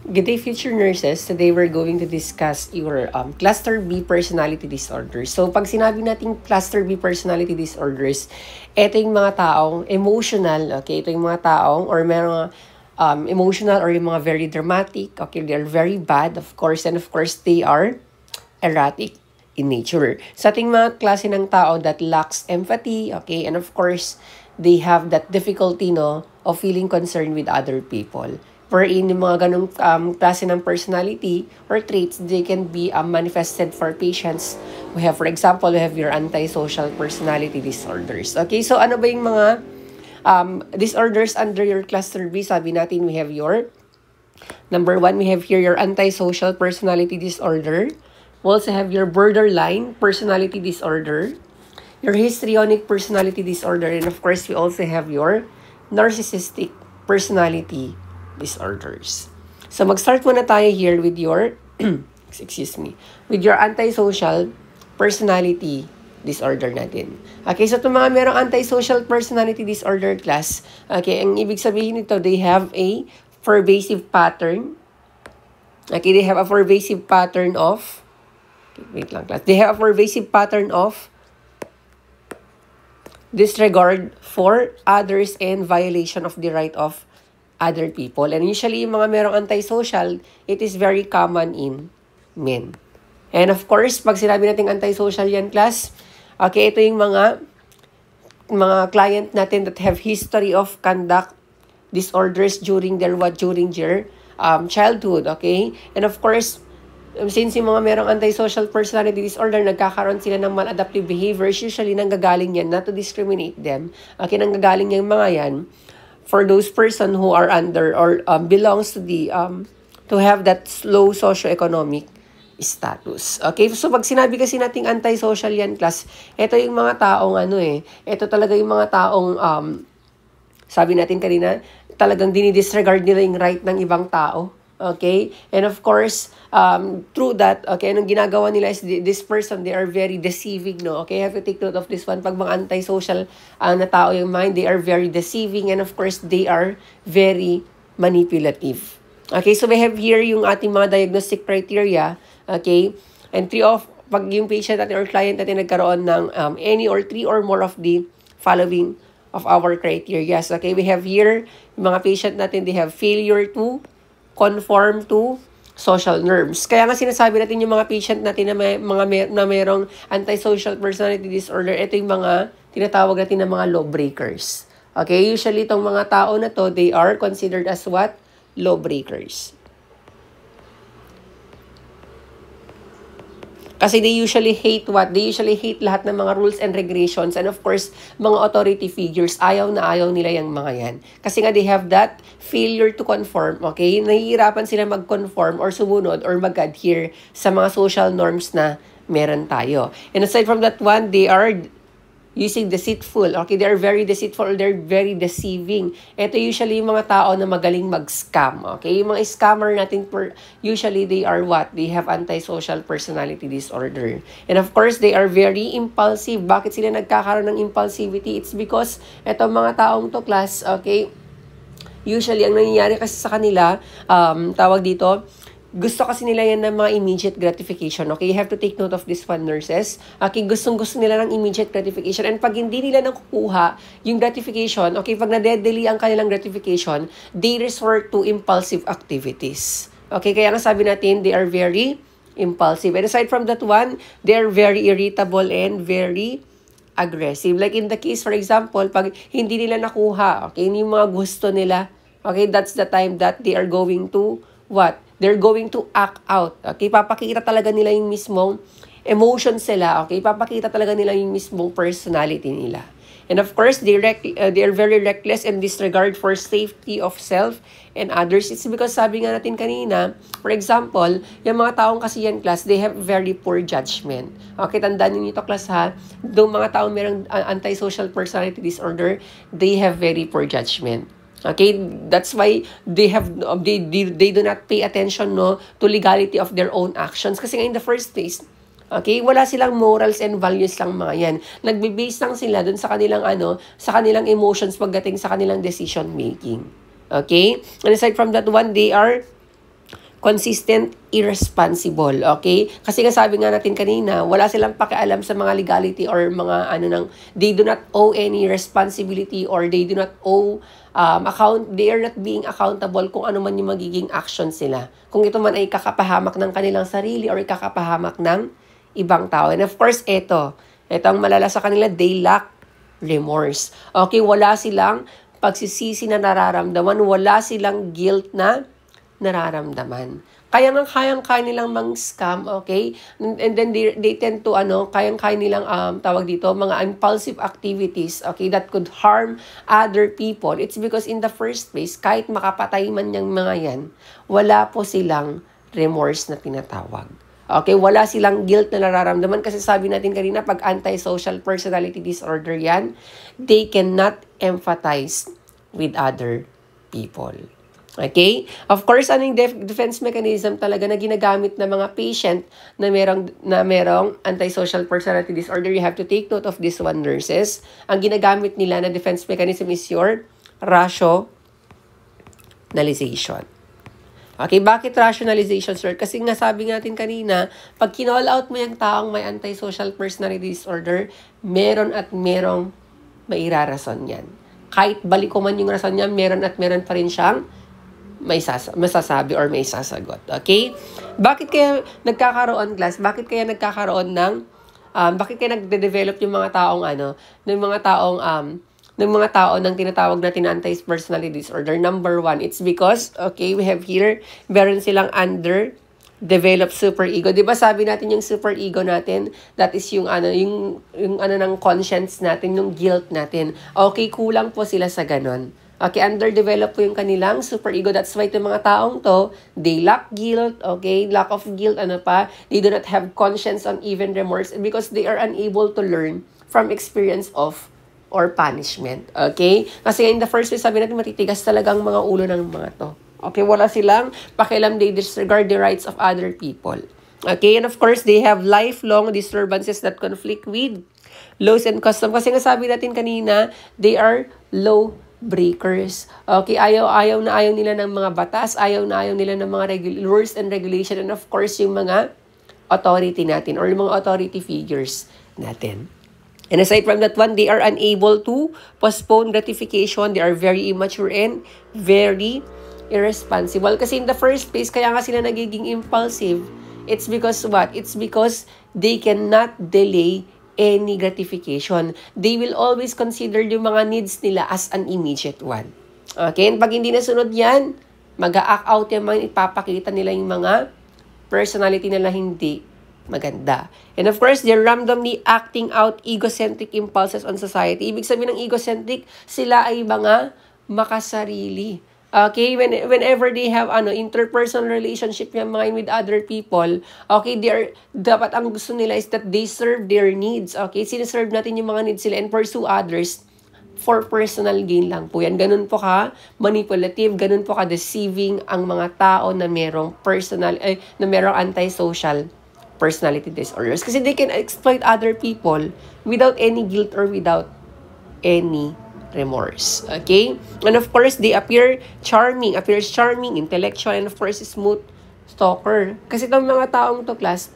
Good day, future nurses. Today we're going to discuss your cluster B personality disorders. So, pag sinabi nating cluster B personality disorders, ito yung mga taong emotional, okay? Ito yung mga taong or merong emotional or yung mga very dramatic, okay? They're very bad, of course, and of course, they are erratic in nature. Sa ating mga klase ng tao that lacks empathy, okay? And of course, they have that difficulty, no, of feeling concerned with other people. Wherein yung mga ganong klase ng personality or traits, they can be manifested for patients. We have, for example, we have your antisocial personality disorders. Okay, so ano ba yung mga disorders under your cluster B? Sabi natin, we have your, number 1, we have here your antisocial personality disorder. We also have your borderline personality disorder, your histrionic personality disorder, and of course, we also have your narcissistic personality disorders. So, mag-start muna tayo here with your, with your antisocial personality disorder natin. Okay, so itong mga merong antisocial personality disorder class, okay, ang ibig sabihin nito, they have a pervasive pattern. Okay, they have a pervasive pattern of, wait lang class, they have a pervasive pattern of disregard for others and violation of the right of other people. And usually, yung mga merong antisocial, it is very common in men. And of course, pag sinabi natin antisocial yan, class, okay, ito yung mga client natin that have history of conduct disorders during their childhood, okay? And of course, since yung mga merong antisocial personality disorder, nagkakaroon sila ng maladaptive behaviors, usually nanggagaling yan, not to discriminate them, okay, nanggagaling yung mga yan, for those person who are under or belongs to the to have that low socioeconomic status. Okay? So pag sinabi kasi nating antisocial yan, class, ito yung mga taong ito talaga yung mga taong sabi natin kanina, talagang dinidisregard nila yung right ng ibang tao. Okay? And of course, through that, okay, anong ginagawa nila is this person, they are very deceiving, no? Okay, have to take note of this one. Pag mga antisocial na tao yung mind, they are very deceiving and of course, they are very manipulative. Okay, so we have here yung ating mga diagnostic criteria, okay? And pag yung patient natin or client natin nagkaroon ng any or 3 or more of the following of our criteria. Okay, we have here, yung mga patient natin, they have failure to conform to social norms. Kaya nga sinasabi natin yung mga patient natin na merong antisocial personality disorder, ito yung mga tinatawag natin na mga lawbreakers. Okay, usually itong mga tao na to, they are considered as what? Lawbreakers. Kasi they usually hate what? They usually hate lahat ng mga rules and regulations and of course, mga authority figures. Ayaw na ayaw nila yung mga yan. Kasi nga they have that failure to conform, okay? Nahihirapan sila mag-conform or sumunod or mag-adhere sa mga social norms na meron tayo. And aside from that one, they are using deceitful. Okay, they are very deceitful, they're very deceiving. Ito usually yung mga tao na magaling mag-scam. Okay, yung mga scammer natin, usually they are what? They have antisocial personality disorder. And of course, they are very impulsive. Bakit sila nagkakaroon ng impulsivity? It's because etong mga taong to, class, okay, usually ang nangyayari kasi sa kanila, tawag dito, gusto kasi nila yan ng mga immediate gratification. Okay, you have to take note of this one, nurses. Okay, gustong-gusto nila ng immediate gratification. And pag hindi nila nakukuha yung gratification, okay, pag na-delay ang kanilang gratification, they resort to impulsive activities. Okay, kaya nga sabi natin, they are very impulsive. And aside from that one, they are very irritable and very aggressive. Like in the case, for example, pag hindi nila nakuha, okay, yung mga gusto nila, okay, that's the time that they are going to what? They're going to act out. Okay, papakita talaga nila yung mismong emotions nila. Okay, papakita talaga nila yung mismong personality nila. And of course, they are very reckless and disregard for safety of self and others. It's because sabi nga natin kanina, for example, yung mga taong kasi yan, class, they have very poor judgment. Okay, tandaan niyo ito, class, ha? Doon mga taong merong antisocial personality disorder, they have very poor judgment. Okay, that's why they do not pay attention, no, to legality of their own actions. Kasi nga in the first place, okay, wala silang morals and values lang mga yan. Nagbe-base lang sila dun sa kanilang sa kanilang emotions pagdating sa kanilang decision making. Okay? And aside from that one, they are consistent, irresponsible, okay? Kasi nga sabi nga natin kanina, wala silang pakialam sa mga legality or mga they do not owe any responsibility or they do not owe they are not being accountable kung ano man yung magiging action sila. Kung ito man ay kakapahamak ng kanilang sarili or kakapahamak ng ibang tao. And of course, ito ang malala sa kanila, they lack remorse. Okay, wala silang pagsisisi na nararamdaman, wala silang guilt na nararamdaman. Kayang-kaya nilang mang-scam, okay? And then they tend to, kayang-kaya nilang, tawag dito, mga impulsive activities, okay, that could harm other people. It's because in the first place, kahit makapatay man yung mga yan, wala po silang remorse na tinatawag. Okay, wala silang guilt na nararamdaman kasi sabi natin kanina, pag antisocial personality disorder yan, they cannot empathize with other people. Okay? Of course, yung defense mechanism talaga na ginagamit ng mga patient na merong antisocial personality disorder, you have to take note of this one, nurses. Ang ginagamit nila na defense mechanism is your rationalization. Okay, bakit rationalization, sir? Kasi nga sabi natin kanina, pag kinall out mo yung taong may antisocial personality disorder, meron at merong mairarason yan. Kahit balik ko man yung rason niya, meron at meron pa rin siyang masasabi or may sasagot. Okay? Bakit kaya nagkakaroon, class? Bakit kaya nagkakaroon bakit kaya nagde-develop yung mga taong ng mga tao ng tinatawag natin na anti-personality disorder? Number one, it's because, okay, we have here, meron silang underdeveloped superego. Di ba sabi natin yung superego natin, that is yung ng conscience natin, yung guilt natin. Okay, kulang po sila sa ganon. Okay, underdeveloped po yung kanilang superego. That's why itong mga taong to, they lack guilt, okay? Lack of guilt, they do not have conscience on even remorse because they are unable to learn from experience of or punishment, okay? Kasi in the first place, sabi natin, matitigas talagang mga ulo ng mga to. Okay, wala silang pakialam, they disregard the rights of other people. Okay, and of course, they have lifelong disturbances that conflict with laws and customs. Kasi nga sabi natin kanina, they are law breakers. Okay, ayaw nila ng mga batas, ayaw nila ng mga rules and regulation, and of course, yung mga authority natin or yung mga authority figures natin. And aside from that one, they are unable to postpone gratification. They are very immature and very irresponsible. Kasi in the first place, kaya nga sila nagiging impulsive. It's because what? It's because they cannot delay any gratification. They will always consider yung mga needs nila as an immediate one. Okay? And pag hindi nasunod yan, mag-a-act out yan, ipapakita nila yung mga personality nila hindi maganda. And of course, they're randomly acting out egocentric impulses on society. Ibig sabihin ng egocentric, sila ay mga makasarili. Okay, whenever they have interpersonal relationship yung mga with other people, okay, dapat ang gusto nila is that they serve their needs. Okay, sinaserve natin yung mga needs sila and pursue others for personal gain lang po yan. Ganun po ka manipulative, ganun po ka deceiving ang mga tao na merong antisocial personality disorders. Kasi they can exploit other people without any guilt or without any remorse. Okay? And of course, they appears charming, intellectual, and of course, smooth talker. Kasi itong mga taong to, class,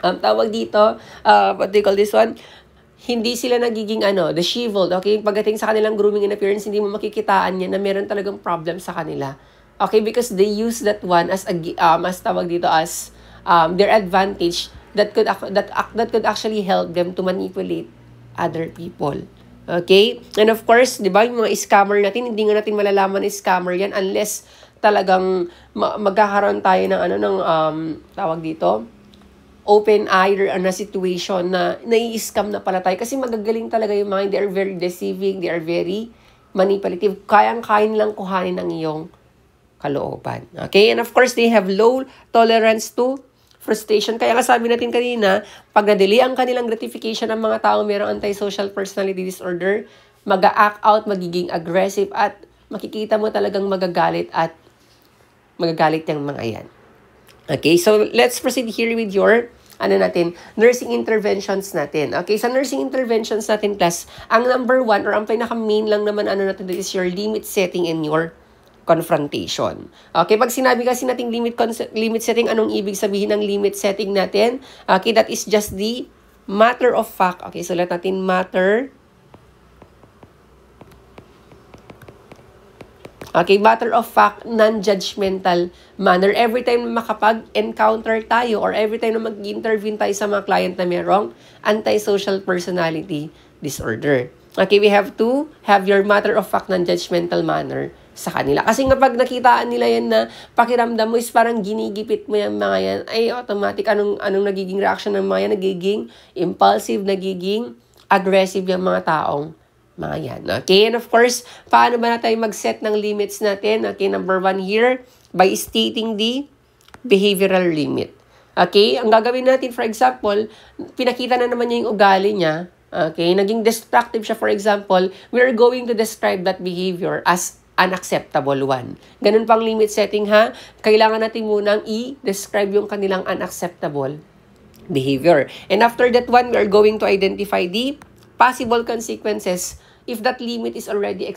tawag dito, what they call this one, hindi sila nagiging disheveled. Okay? Pagdating sa kanilang grooming and appearance, hindi mo makikitaan yan na meron talagang problem sa kanila. Okay? Because they use that one as their advantage that could actually help them to manipulate other people. Okay? And of course, di ba, yung mga scammer natin, hindi nga natin malalaman na scammer yan unless talagang magkakaroon tayo ng tawag dito, open eye na situation na nai-scam na pala tayo. Kasi magagaling talaga yung mga, they are very deceiving, they are very manipulative. Kayang-kaya nilang kuhanin ang iyong kalooban. Okay? And of course, they have low tolerance to frustration. Kaya nga sabi natin kanina, pag nadili ang kanilang gratification ng mga tao mayroong antisocial personality disorder, mag-a-act out, magiging aggressive, at makikita mo talagang magagalit yung mga yan. Okay, so let's proceed here with your nursing interventions natin. Okay, sa nursing interventions natin, class, ang number one or ang pinaka-main lang naman natin is your limit setting and your confrontation. Okay, pag sinabi kasi nating limit setting, anong ibig sabihin ng limit setting natin? Okay, that is just the matter of fact. Okay, sulat natin matter. Okay, matter of fact, non-judgmental manner. Every time na makapag-encounter tayo or every time na mag-intervene tayo sa mga client na merong antisocial personality disorder. Okay, we have to have your matter of fact, non-judgmental manner sa kanila. Kasi nga pag nakitaan nila yan na pakiramdam mo is parang ginigipit mo yung mga yan, ay automatic, anong nagiging reaction ng mga yan? Nagiging impulsive, nagiging aggressive yung mga taong mga yan. Okay, and of course, paano ba natin mag-set ng limits natin? Okay, number 1 here, by stating the behavioral limit. Okay, ang gagawin natin, for example, pinakita na naman niya yung ugali niya. Okay, naging destructive siya, for example, we're going to describe that behavior as unacceptable one. Ganun pang limit setting ha. Kailangan natin munang i-describe yung kanilang unacceptable behavior. And after that one, we are going to identify the possible consequences if that limit is already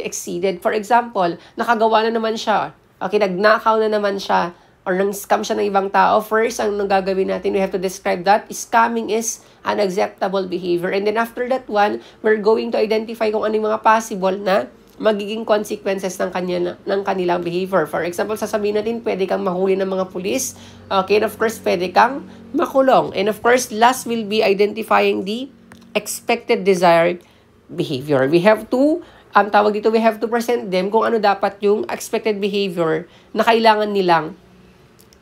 exceeded. For example, nakagawa na naman siya. Okay, nagnakaw na naman siya or nang-scam siya ng ibang tao. First, ang gagawin natin, we have to describe that scamming is unacceptable behavior. And then after that one, we're going to identify kung ano yung mga possible na magiging consequences ng kanilang behavior. For example, sasabihin natin, pwede kang mahuli ng mga pulis. Okay, and of course, pwede kang makulong. And of course, last will be identifying the expected desired behavior. We have to, we have to present them kung ano dapat yung expected behavior na kailangan nilang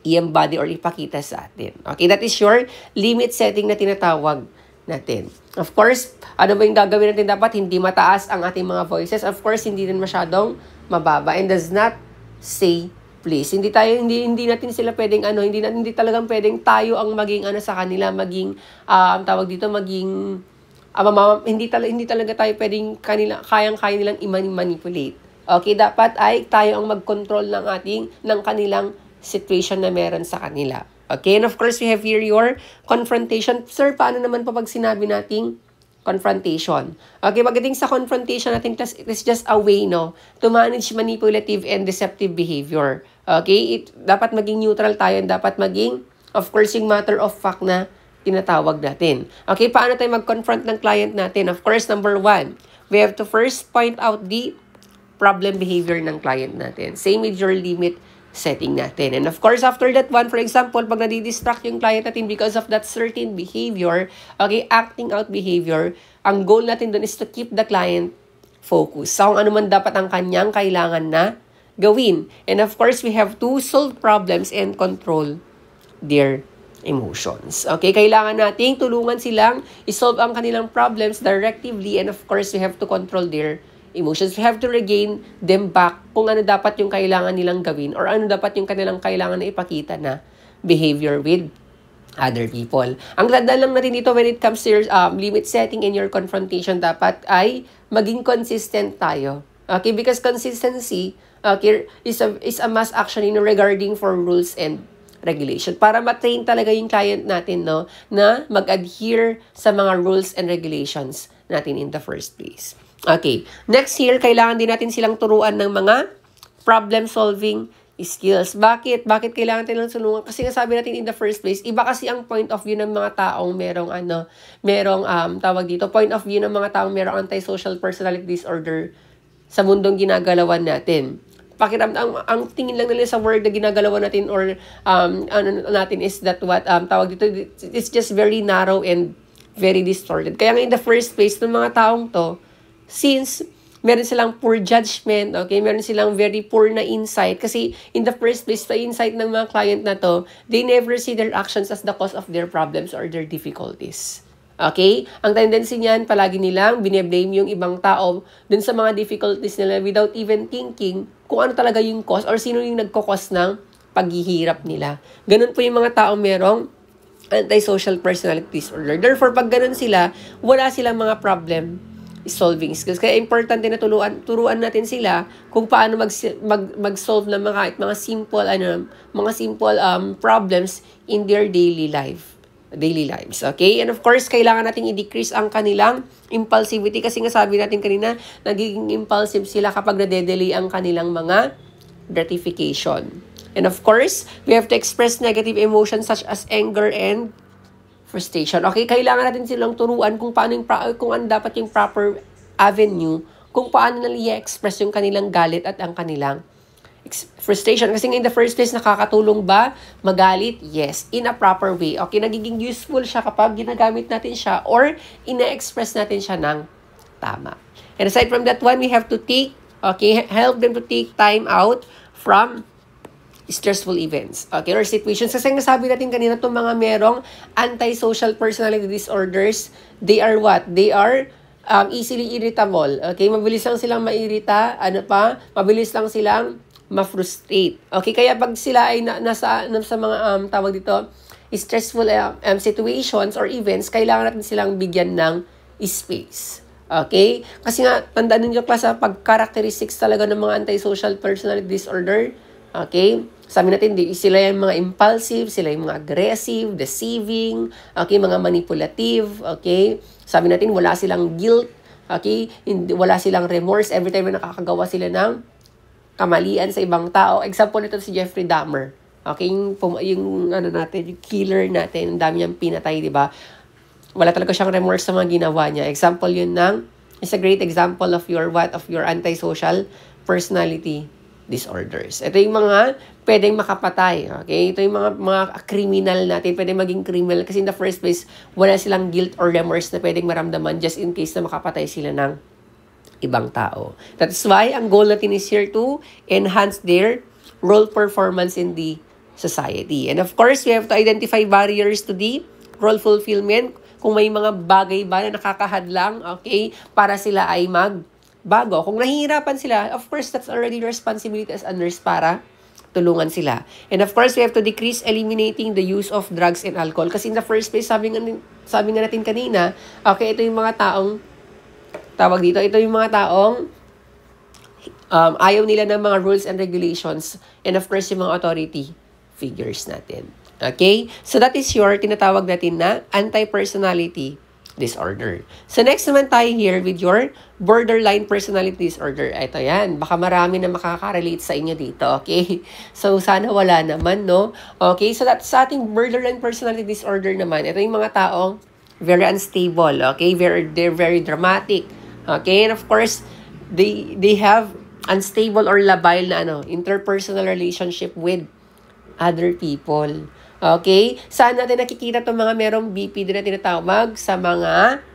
i-embody or ipakita sa atin. Okay, that is your limit setting na tinatawag natin. Of course, ano ba yung gagawin natin dapat? Hindi mataas ang ating mga voices. Of course, hindi din masyadong mababa. And does not say please. Hindi natin sila pwedeng hindi talagang pwedeng tayo ang maging sa kanila, maging hindi talaga tayo pwedeng kayang-kaya nilang i-manipulate. Okay, dapat ay tayo ang mag-control ng kanilang situation na meron sa kanila. Okay, and of course, we have here your confrontation. Sir, paano naman po pag sinabi nating confrontation? Okay, pagdating sa confrontation natin, it is just a way, to manage manipulative and deceptive behavior. Okay, dapat maging neutral tayo, dapat maging, of course, yung matter of fact na tinatawag natin. Okay, paano tayo mag-confront ng client natin? Of course, number 1, we have to first point out the problem behavior ng client natin. Same with your limit setting natin. And of course, after that one, for example, pag nadidistract yung client natin because of that certain behavior, okay, acting out behavior, ang goal natin dun is to keep the client focused. So, kung ano man dapat ang kanyang kailangan na gawin. And of course, we have to solve problems and control their emotions. Okay, kailangan nating tulungan silang isolve ang kanilang problems directively, and of course, we have to control their emotions. We have to regain them back kung ano dapat yung kailangan nilang gawin or ano dapat yung kanilang kailangan na ipakita na behavior with other people. Ang tandaan lang natin dito when it comes to your limit setting and your confrontation, dapat ay maging consistent tayo. Okay, because consistency is a must actually regarding for rules and regulation para ma-train talaga yung client natin na mag-adhere sa mga rules and regulations natin in the first place. Okay, next here, kailangan din natin silang turuan ng mga problem-solving skills. Bakit? Bakit kailangan nilang tulungan? Kasi nga sabi natin in the first place, iba kasi ang point of view ng mga taong merong point of view ng mga taong merong antisocial personality disorder sa mundong ginagalawan natin. Ang tingin lang nila sa word na ginagalawan natin or natin is that it's just very narrow and very distorted. Kaya nga in the first place, ng mga taong to, since meron silang poor judgment, okay, meron silang very poor na insight, kasi in the first place, the insight ng mga client na to, they never see their actions as the cause of their problems or their difficulties. Okay? Ang tendency niyan, palagi nilang bine-blame yung ibang tao dun sa mga difficulties nila without even thinking kung ano talaga yung cause or sino yung nagkakos ng paghihirap nila. Ganun po yung mga taong merong antisocial personality disorder. Therefore, pag ganun sila, wala silang mga problem solving skills. Kaya importante na turuan natin sila kung paano mag-solve ng mga simple problems in their daily life. daily lives. Okay? And of course, kailangan nating i-decrease ang kanilang impulsivity kasi nga sabi natin kanina, nagiging impulsive sila kapag nade-delay ang kanilang mga gratification. And of course, we have to express negative emotions such as anger and frustration. Okay? Kailangan natin silang turuan kung paano kung ano dapat yung proper avenue kung paano nila i-express yung kanilang galit at ang kanilang frustration. Kasi in the first place, nakakatulong ba magalit? Yes. In a proper way. Okay, nagiging useful siya kapag ginagamit natin siya or ina-express natin siya ng tama. And aside from that one, we have to help them to take time out from stressful events. Okay, or situations. Kasi nasabi natin kanina itong mga merong antisocial personality disorders, they are what? They are easily irritable. Okay, mabilis lang silang mairita. Mabilis lang silang ma-frustrate. Okay, kaya pag sila ay nasa mga tawag dito, stressful situations or events, kailangan natin silang bigyan ng space. Okay? Kasi nga, tandaan ninyo class, pag-characteristics talaga ng mga antisocial personality disorder, okay? Sabi natin, sila yung mga impulsive, sila yung mga aggressive, deceiving, okay, mga manipulative, okay? Sabi natin, wala silang guilt, okay? Wala silang remorse every time na nakakagawa sila ng kamalian sa ibang tao. Example nito si Jeffrey Dahmer. Okay, yung killer natin, ang dami niyang pinatay, di ba? Wala talaga siyang remorse sa mga ginawa niya. Example yun is a great example of your antisocial personality disorders. Ito yung mga pwedeng makapatay. Okay? Ito yung mga criminal natin. Pwedeng maging criminal kasi in the first place, wala silang guilt or remorse na pwedeng maramdaman just in case na makapatay sila ng ibang tao. That's why ang goal natin is here to enhance their role performance in the society. And of course, we have to identify barriers to the role fulfillment. Kung may mga bagay ba na nakakahadlang, okay, para sila ay magbago. Kung nahihirapan sila, of course, that's already responsibility as a nurse para tulungan sila. And of course, we have to decrease eliminating the use of drugs and alcohol. Kasi in the first place, sabi nga natin kanina, okay, ito yung mga taong ito yung mga taong ayaw nila ng mga rules and regulations and of course yung mga authority figures natin. Okay? So that is your tinatawag natin na anti-personality disorder. So next naman tayo here with your borderline personality disorder. Ito yan. Baka marami na makaka-relate sa inyo dito. Okay? So sana wala naman, no? Okay? So that's sa ating borderline personality disorder naman. Ito yung mga taong very unstable. Okay? They're very dramatic. Okay, and of course, they have unstable or labile na interpersonal relationship with other people. Okay? Saan natin nakikita itong mga merong BPD na tinatawag sa mga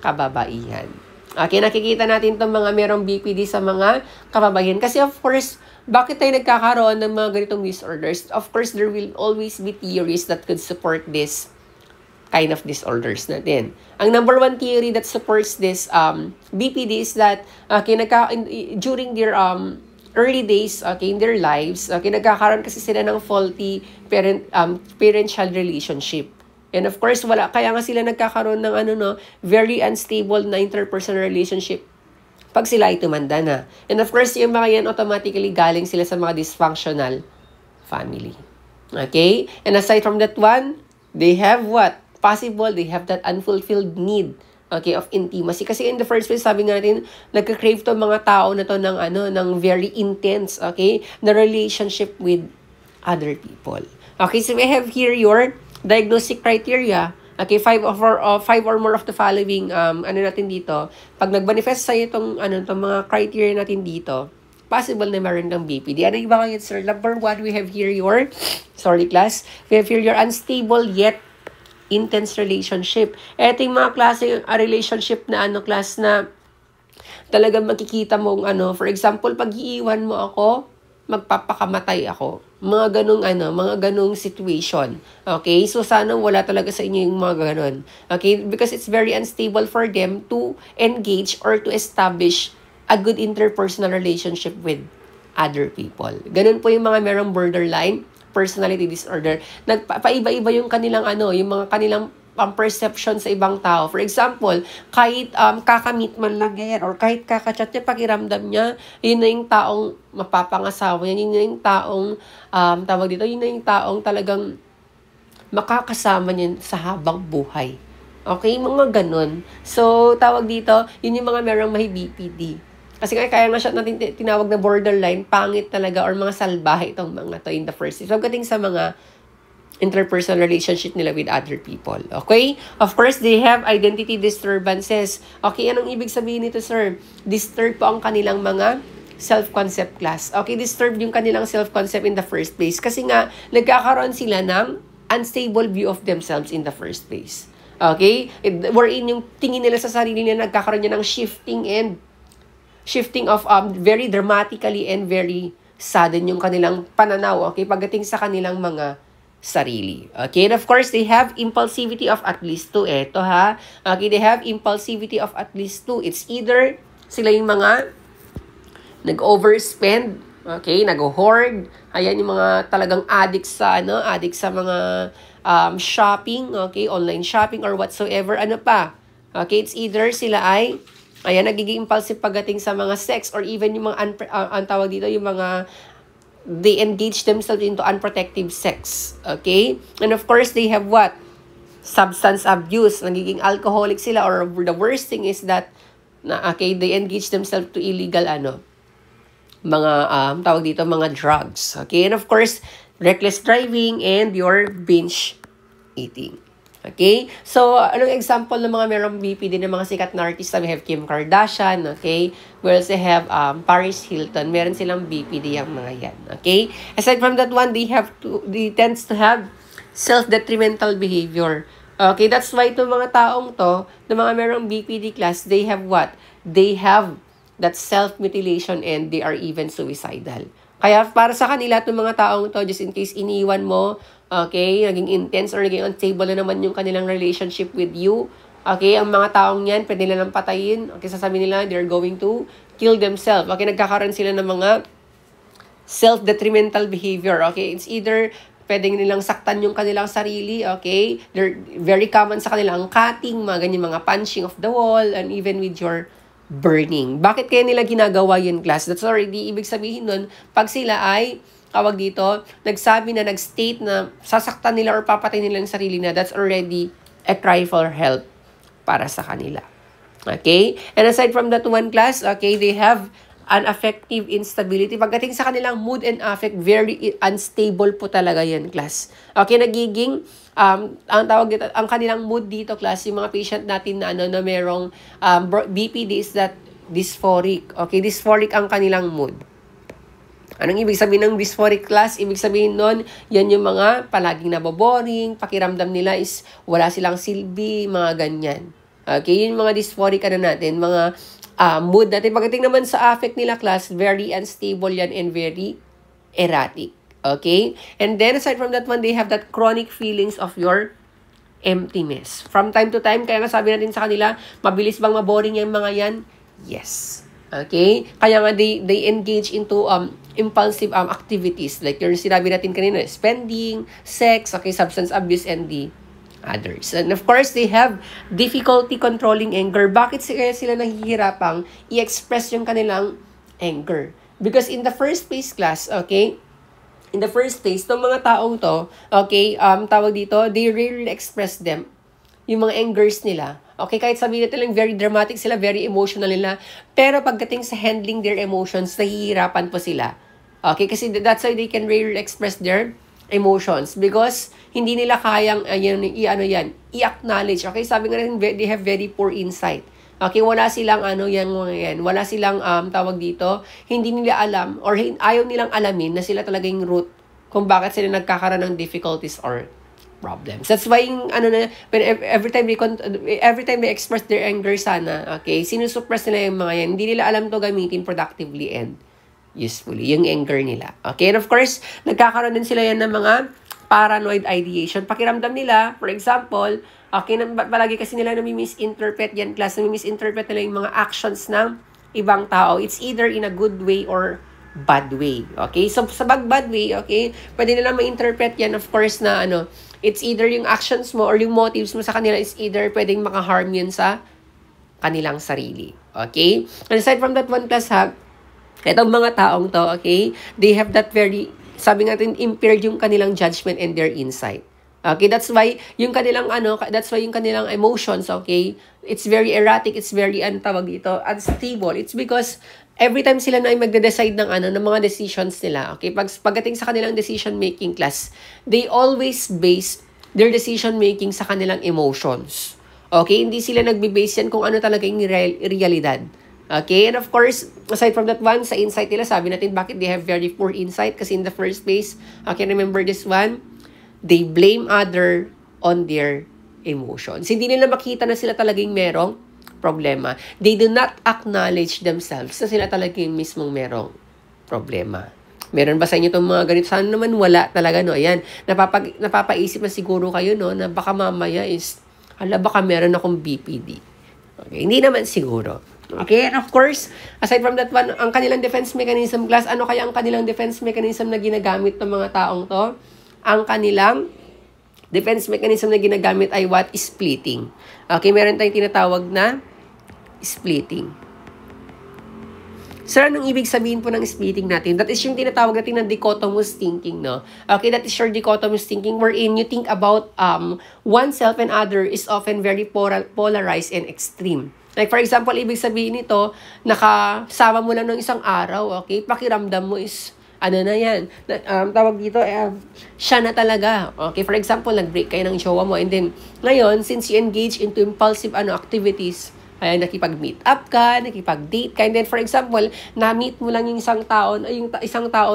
kababaihan? Okay, nakikita natin itong mga merong BPD sa mga kababaihan. Kasi of course, bakit tayo nagkakaroon ng mga ganitong disorders? Of course, there will always be theories that could support this kind of disorders natin. Ang number one theory that supports this BPD is that during their early days in their lives, nagkakaroon kasi sila ng faulty parent-child relationship. And of course, kaya nga sila nagkakaroon ng very unstable na interpersonal relationship pag sila ay tumanda na. And of course, yung mga yan automatically galing sila sa mga dysfunctional family. Okay? And aside from that one, they have what? Possible, they have that unfulfilled need, okay, of intimacy. Kasi in the first place, sabi nga natin, nagka-crave to mga tao na to ng very intense, okay, na relationship with other people. Okay, so we have here your diagnostic criteria. Okay, 5 or more of the following, natin dito. Pag nag-manifest sa'yo itong mga criteria natin dito, possible na meron ng BPD. Ano yung mga yun, sir? Number 1, we have here your, we have here your unstable yet intense relationship. Ito yung mga klase relationship na class na talagang makikita mong for example, pag iiwan mo ako, magpapakamatay ako. Mga ganung situation. Okay? So sana wala talaga sa inyo yung mga ganun. Okay? Because it's very unstable for them to engage or to establish a good interpersonal relationship with other people. Ganun po yung mga merong borderline personality disorder. Nagpaiba-iba yung kanilang yung mga kanilang perception sa ibang tao. For example, kahit kakamit man lang yan or kahit kakachat niya, pakiramdam niya, yun na yung taong mapapangasawa yan, yun na yung taong yun na yung taong talagang makakasama niyo sa habang buhay. Okay, mga ganun. So, tawag dito, yun yung mga merong may BPD. Kasi kaya nga siya natin tinawag na borderline, pangit talaga, or mga salbahe itong mga to in the first place. So, pagdating sa mga interpersonal relationship nila with other people. Okay? Of course, they have identity disturbances. Okay, anong ibig sabihin nito, sir? Disturbed po ang kanilang mga self-concept class. Okay, disturbed yung kanilang self-concept in the first place. Kasi nga, nagkakaroon sila ng unstable view of themselves in the first place. Okay? Wherein yung tingin nila sa sarili nila, nagkakaroon niya ng shifting of very dramatically and very sudden yung kanilang pananaw. Okay? Pagdating sa kanilang mga sarili. Okay? And of course, they have impulsivity of at least 2. Eto ha. Okay, they have impulsivity of at least 2. It's either sila yung mga nag-overspend, okay, nag-hoard. Ayan yung mga talagang addict sa mga shopping, okay, online shopping or whatsoever. Ano pa? Okay, it's either sila ay nagiging impulsive pagdating sa mga sex or even yung mga ang tawag dito, yung mga they engage themselves into unprotected sex. Okay? And of course, they have what? Substance abuse. Nagiging alcoholic sila, or the worst thing is that they engage themselves to illegal mga tawag dito, mga drugs. Okay? And of course, reckless driving and your binge eating. Okay? So, anong example ng mga merong BPD ng mga sikat na artista? We have Kim Kardashian, okay? We also have Paris Hilton. Meron silang BPD yung mga yan, okay? Aside from that one, they tends to have self-detrimental behavior. Okay, that's why itong mga taong to, ng mga merong BPD class, they have what? They have that self-mutilation and they are even suicidal. Kaya para sa kanila, itong mga taong to, just in case iniwan mo, okay, naging intense or naging unstable na naman yung kanilang relationship with you. Okay, ang mga taong yan, pwede nilang patayin. Okay, sasabihin nila, they're going to kill themselves. Okay, nagkakaroon sila ng mga self-detrimental behavior. Okay, it's either pwedeng nilang saktan yung kanilang sarili. Okay, they're very common sa kanila ang cutting, mga ganyan, mga punching of the wall, and even with your burning. Bakit kaya nila ginagawa yun, class? That's already, ibig sabihin nun, pag sila ay tawag dito, nagsabi na, nag-state na sasaktan nila or papatay nila yung sarili na, that's already a cry for help para sa kanila. Okay? And aside from that one, class, okay, they have an affective instability. Pagdating sa kanilang mood and affect, very unstable po talaga yan, class. Okay, nagiging, ang tawag dito, ang kanilang mood dito, class, yung mga patient natin na na merong BPD is that dysphoric. Okay, dysphoric ang kanilang mood. Anong ibig sabihin ng dysphoric, class? Ibig sabihin nun, yan yung mga palaging naboboring, pakiramdam nila is wala silang silbi, mga ganyan. Okay, yun yung mga dysphoric natin, mga mood natin. Pagdating naman sa affect nila, class, very unstable yan and very erratic. Okay? And then, aside from that one, they have that chronic feelings of your emptiness. From time to time, kaya nga sabi natin sa kanila, mabilis bang maboring yung mga yan? Yes. Okay? Kaya nga they engage into impulsive activities like yung sinabi natin kanina, spending, sex, okay, substance abuse, and the others. And of course, they have difficulty controlling anger. Bakit sila nahihirapang i-express yung kanilang anger? Because in the first place, class, okay, in the first place, itong mga taong to, okay, tawag dito, they rarely express them, yung mga angers nila. Okay, kahit sabihin natin lang, very dramatic sila, very emotional nila. Pero pagdating sa handling their emotions, nahihirapan po sila. Okay, kasi that's why they can rarely express their emotions. Because hindi nila kayang, i-acknowledge. Okay, sabi nga natin, they have very poor insight. Okay, wala silang, wala silang, tawag dito, hindi nila alam, or ayaw nilang alamin na sila talaga yung root kung bakit sila nagkakaroon ng difficulties or problems. That's why every time they express their anger sana, okay, sinusuppress nila yung mga yan. Hindi nila alam to gamitin productively and usefully, yung anger nila. Okay, and of course, nagkakaroon din sila yan ng mga paranoid ideation. Pakiramdam nila, for example, okay, palagi kasi nila nami-misinterpret yan, class, nami-misinterpret nila yung mga actions ng ibang tao. It's either in a good way or bad way. Okay, so sa bad way, okay, pwede nila ma-interpret yan, of course, na it's either yung actions mo or yung motives mo sa kanila is either pwedeng maka-harm yun sa kanilang sarili. Okay? And aside from that one, class, itong mga taong to, okay, they have that very, sabi natin, impaired yung kanilang judgment and their insight. Okay, that's why yung kanilang emotions, okay, it's very erratic, it's very, unstable. It's because every time sila na ay magde-decide ng mga decisions nila, okay, pagdating sa kanilang decision-making class, they always base their decision-making sa kanilang emotions. Okay, hindi sila nagbe-base yan kung ano talaga yung realidad. Okay, and of course, aside from that one, sa insight nila, sabi natin bakit they have very poor insight. Kasi in the first place, okay, remember this one, they blame other on their emotions. Hindi nila makita na sila talagang merong problema. They do not acknowledge themselves na sila talagang mismong merong problema. Meron ba sa inyo itong mga ganito? Sana naman wala talaga, no? Ayan, napapaisip na siguro kayo, no, na baka mamaya baka meron akong BPD. Okay, hindi naman siguro. Okay, and of course, aside from that one, ang kanilang defense mechanism class, ano kaya ang kanilang defense mechanism na ginagamit ng mga taong to? Ang kanilang defense mechanism na ginagamit ay what? Splitting. Okay, meron tayong tinatawag na splitting. So, anong ibig sabihin po ng splitting natin? That is yung tinatawag natin na dichotomous thinking, no? Okay, that is your dichotomous thinking wherein you think about oneself and other is often very polarized and extreme. Like, for example, ibig sabihin nito, nakasama mo lang ng isang araw, okay? Pakiramdam mo is, na yan? Tawag dito, siya na talaga. Okay, for example, nag-break kayo ng jowa mo, and then, ngayon, since you engage into impulsive activities, nakipag-meet up ka, nakipag-date ka, and then, for example, na-meet mo lang yung isang tao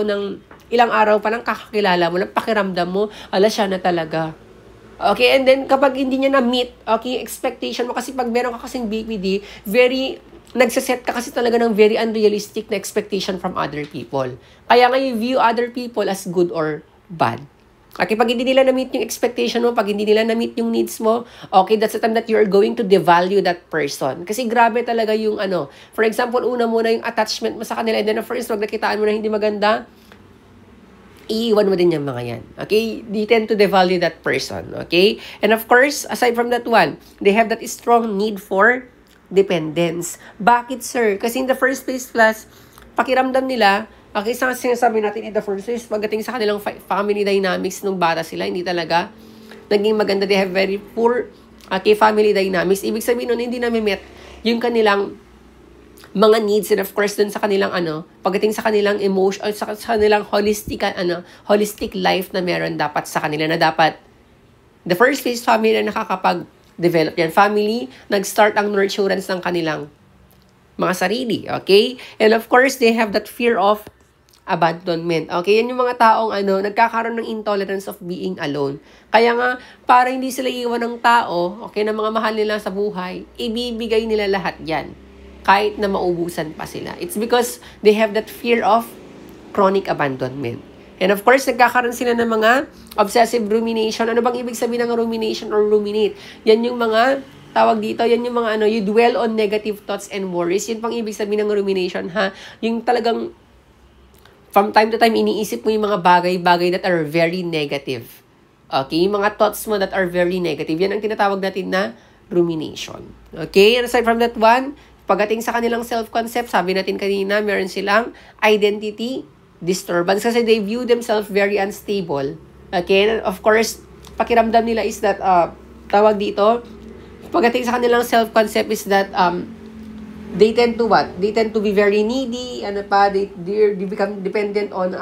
ng ilang araw pa lang kakakilala mo, lang pakiramdam mo, siya na talaga. Okay, and then kapag hindi niya na-meet, okay, expectation mo, kasi pag meron ka kasing BPD, nagsaset ka kasi talaga ng very unrealistic na expectation from other people. Kaya nga you view other people as good or bad. Okay, pag hindi nila na-meet yung expectation mo, pag hindi nila na-meet yung needs mo, okay, that's the time that you are going to devalue that person. Kasi grabe talaga yung for example, una muna yung attachment mo sa kanila, and then first, pag nakitaan mo na hindi maganda, iiwan mo din yung mga yan. Okay? They tend to devalue that person. Okay? And of course, aside from that one, they have that strong need for dependence. Bakit, sir? Kasi in the first place, plus, pakiramdam nila, okay, sa sinasabi natin in the first place, pagdating sa kanilang family dynamics nung bata sila, hindi talaga naging maganda. They have very poor family dynamics. Ibig sabihin nun, hindi na-met yung kanilang mga needs, and of course dun sa kanilang pagdating sa kanilang emotion, sa kanilang holistic life na meron dapat sa kanila, na dapat the first phase family na nakakapag-develop yan. Family, nag-start ang nurturance ng kanilang mga sarili, okay? And of course, they have that fear of abandonment. Okay, yan yung mga taong nagkakaroon ng intolerance of being alone. Kaya nga, para hindi sila iwan ng tao, okay, na mga mahal nila sa buhay, ibibigay nila lahat yan. Kahit na maubusan pa sila. It's because they have that fear of chronic abandonment. And of course, nagkakaroon sila ng mga obsessive rumination. Ano bang ibig sabihin ng rumination or ruminate? Yan yung mga, tawag dito, yan yung mga you dwell on negative thoughts and worries. Yan pang ibig sabihin ng rumination, ha? Yung talagang, from time to time, iniisip mo yung mga bagay-bagay that are very negative. Okay? Yung mga thoughts mo that are very negative. Yan ang tinatawag natin na rumination. Okay? And aside from that one, pagdating sa kanilang self-concept, sabi natin kanina, meron silang identity disturbance kasi they view themselves very unstable. Okay? And of course, pakiramdam nila is that, tawag dito, pagdating sa kanilang self-concept is that, they tend to what? They tend to be very needy, they become dependent on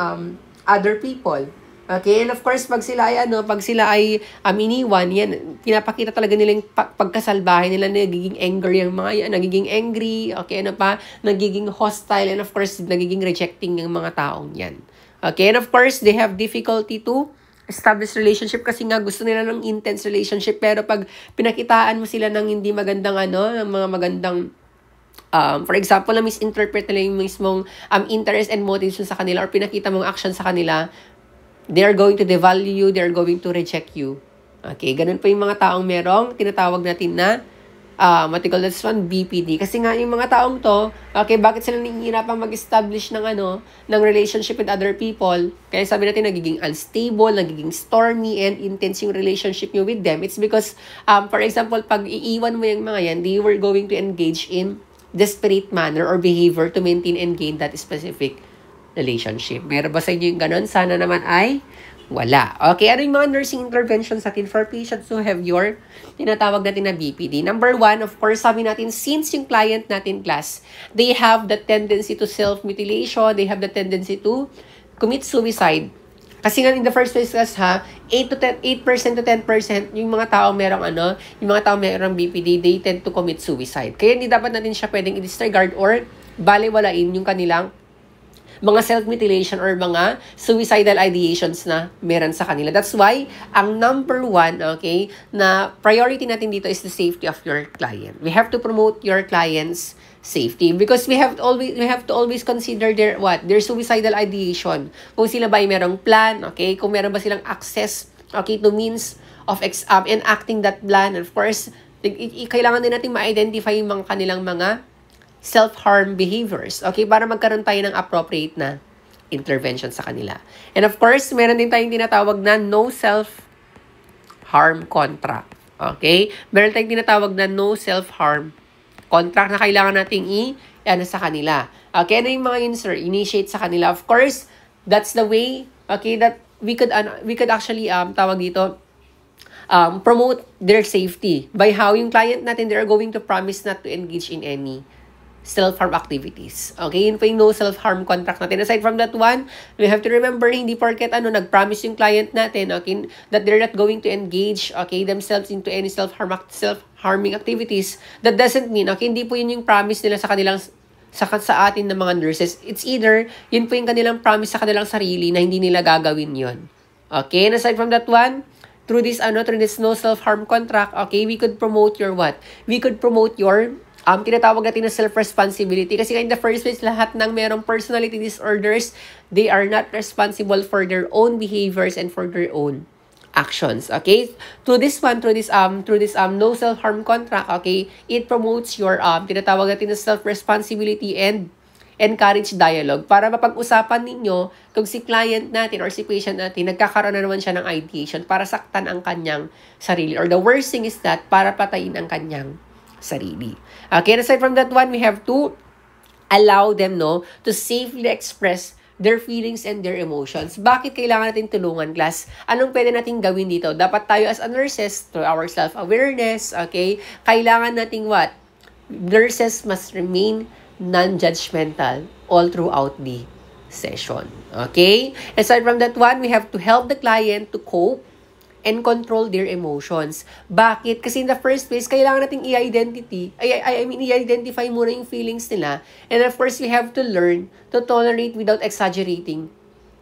other people. Okay? And of course, pag sila ay iniwan, yan, pinapakita talaga nila yung pagkasalbahe nila, nagiging angry yung mga yan, nagiging angry, okay, nagiging hostile, and of course, nagiging rejecting yung mga taong yan. Okay? And of course, they have difficulty to establish relationship kasi nga gusto nila ng intense relationship, pero pag pinakitaan mo sila ng hindi magandang ng mga magandang for example, na misinterpret nila yung mismong interest and motives sa kanila, or pinakita mong action sa kanila, they are going to devalue you, they are going to reject you. Okay, ganun po yung mga taong merong tinatawag natin na what we call this one, BPD. Kasi nga yung mga taong to, okay, bakit sila nahihirapang mag-establish ng ng relationship with other people? Kaya sabi natin nagiging unstable, nagiging stormy and intense yung relationship nyo with them. It's because for example, pag iiwan mo yung mga yan, they were going to engage in desperate manner or behavior to maintain and gain that specific relationship. Meron ba sa inyo yung ganun? Sana naman ay Wala. Okay, ano yung mga nursing interventions natin for patients who have your tinatawag natin na BPD? Number one, of course, sabi natin, since yung client natin class, they have the tendency to self-mutilation, they have the tendency to commit suicide. Kasi nga in the first place class ha, 8% to 10% yung mga tao merong yung mga tao merong BPD, they tend to commit suicide. Kaya hindi dapat natin siya pwedeng i-disregard or baliwalain yung kanilang mga self-mutilation or mga suicidal ideations na meron sa kanila. That's why, ang number one, okay, na priority natin dito is the safety of your client. We have to promote your client's safety because we have to always consider their suicidal ideation. Kung sila ba ay merong plan, okay, kung meron ba silang access, okay, to means of enacting that plan. And of course, kailangan din natin ma-identify yung mga kanilang mga self-harm behaviors. Okay? Para magkaroon tayo ng appropriate na intervention sa kanila. And of course, meron din tayong tinatawag na no self-harm contract. Okay? Meron tayong tinatawag na no self-harm contract na kailangan nating sa kanila. Okay? Ano yung mga yun, sir? Initiate sa kanila. Of course, that's the way, okay, that we could actually, tawag dito, promote their safety by how yung client natin, they are going to promise not to engage in any self-harm activities. Okay, yun po yung no self-harm contract natin. Aside from that one, we have to remember, hindi porket nag-promise yung client natin, okay, that they're not going to engage, okay, themselves into any self-harming activities. That doesn't mean, okay, hindi po yun yung promise nila sa kanilang sa atin ng mga nurses. It's either, yun po yung kanilang promise sa kanilang sarili na hindi nila gagawin yun. Okay, and aside from that one, through this no self-harm contract, okay, we could promote your what? We could promote your tinatawag natin na self-responsibility. Kasi in the first place, lahat ng merong personality disorders, they are not responsible for their own behaviors and for their own actions. Okay? Through this no self-harm contract, okay, it promotes your tinatawag natin na self-responsibility and encourage dialogue para mapag-usapan ninyo kung si client natin or si patient natin nagkakaroon na naman siya ng ideation para saktan ang kanyang sarili. Or the worst thing is that para patayin ang kanyang sarili. Okay, aside from that one, we have to allow them to safely express their feelings and their emotions. Bakit kailangan natin tulungan, class? Anong pwede natin gawin dito? Dapat tayo as a nurses, through our self-awareness, okay, kailangan nating what? Nurses must remain non-judgmental all throughout the session. Okay? Aside from that one, we have to help the client to cope and control their emotions. Bakit? Kasi in the first place, kailangan nating i-identify muna yung feelings nila. And of course, we have to learn to tolerate without exaggerating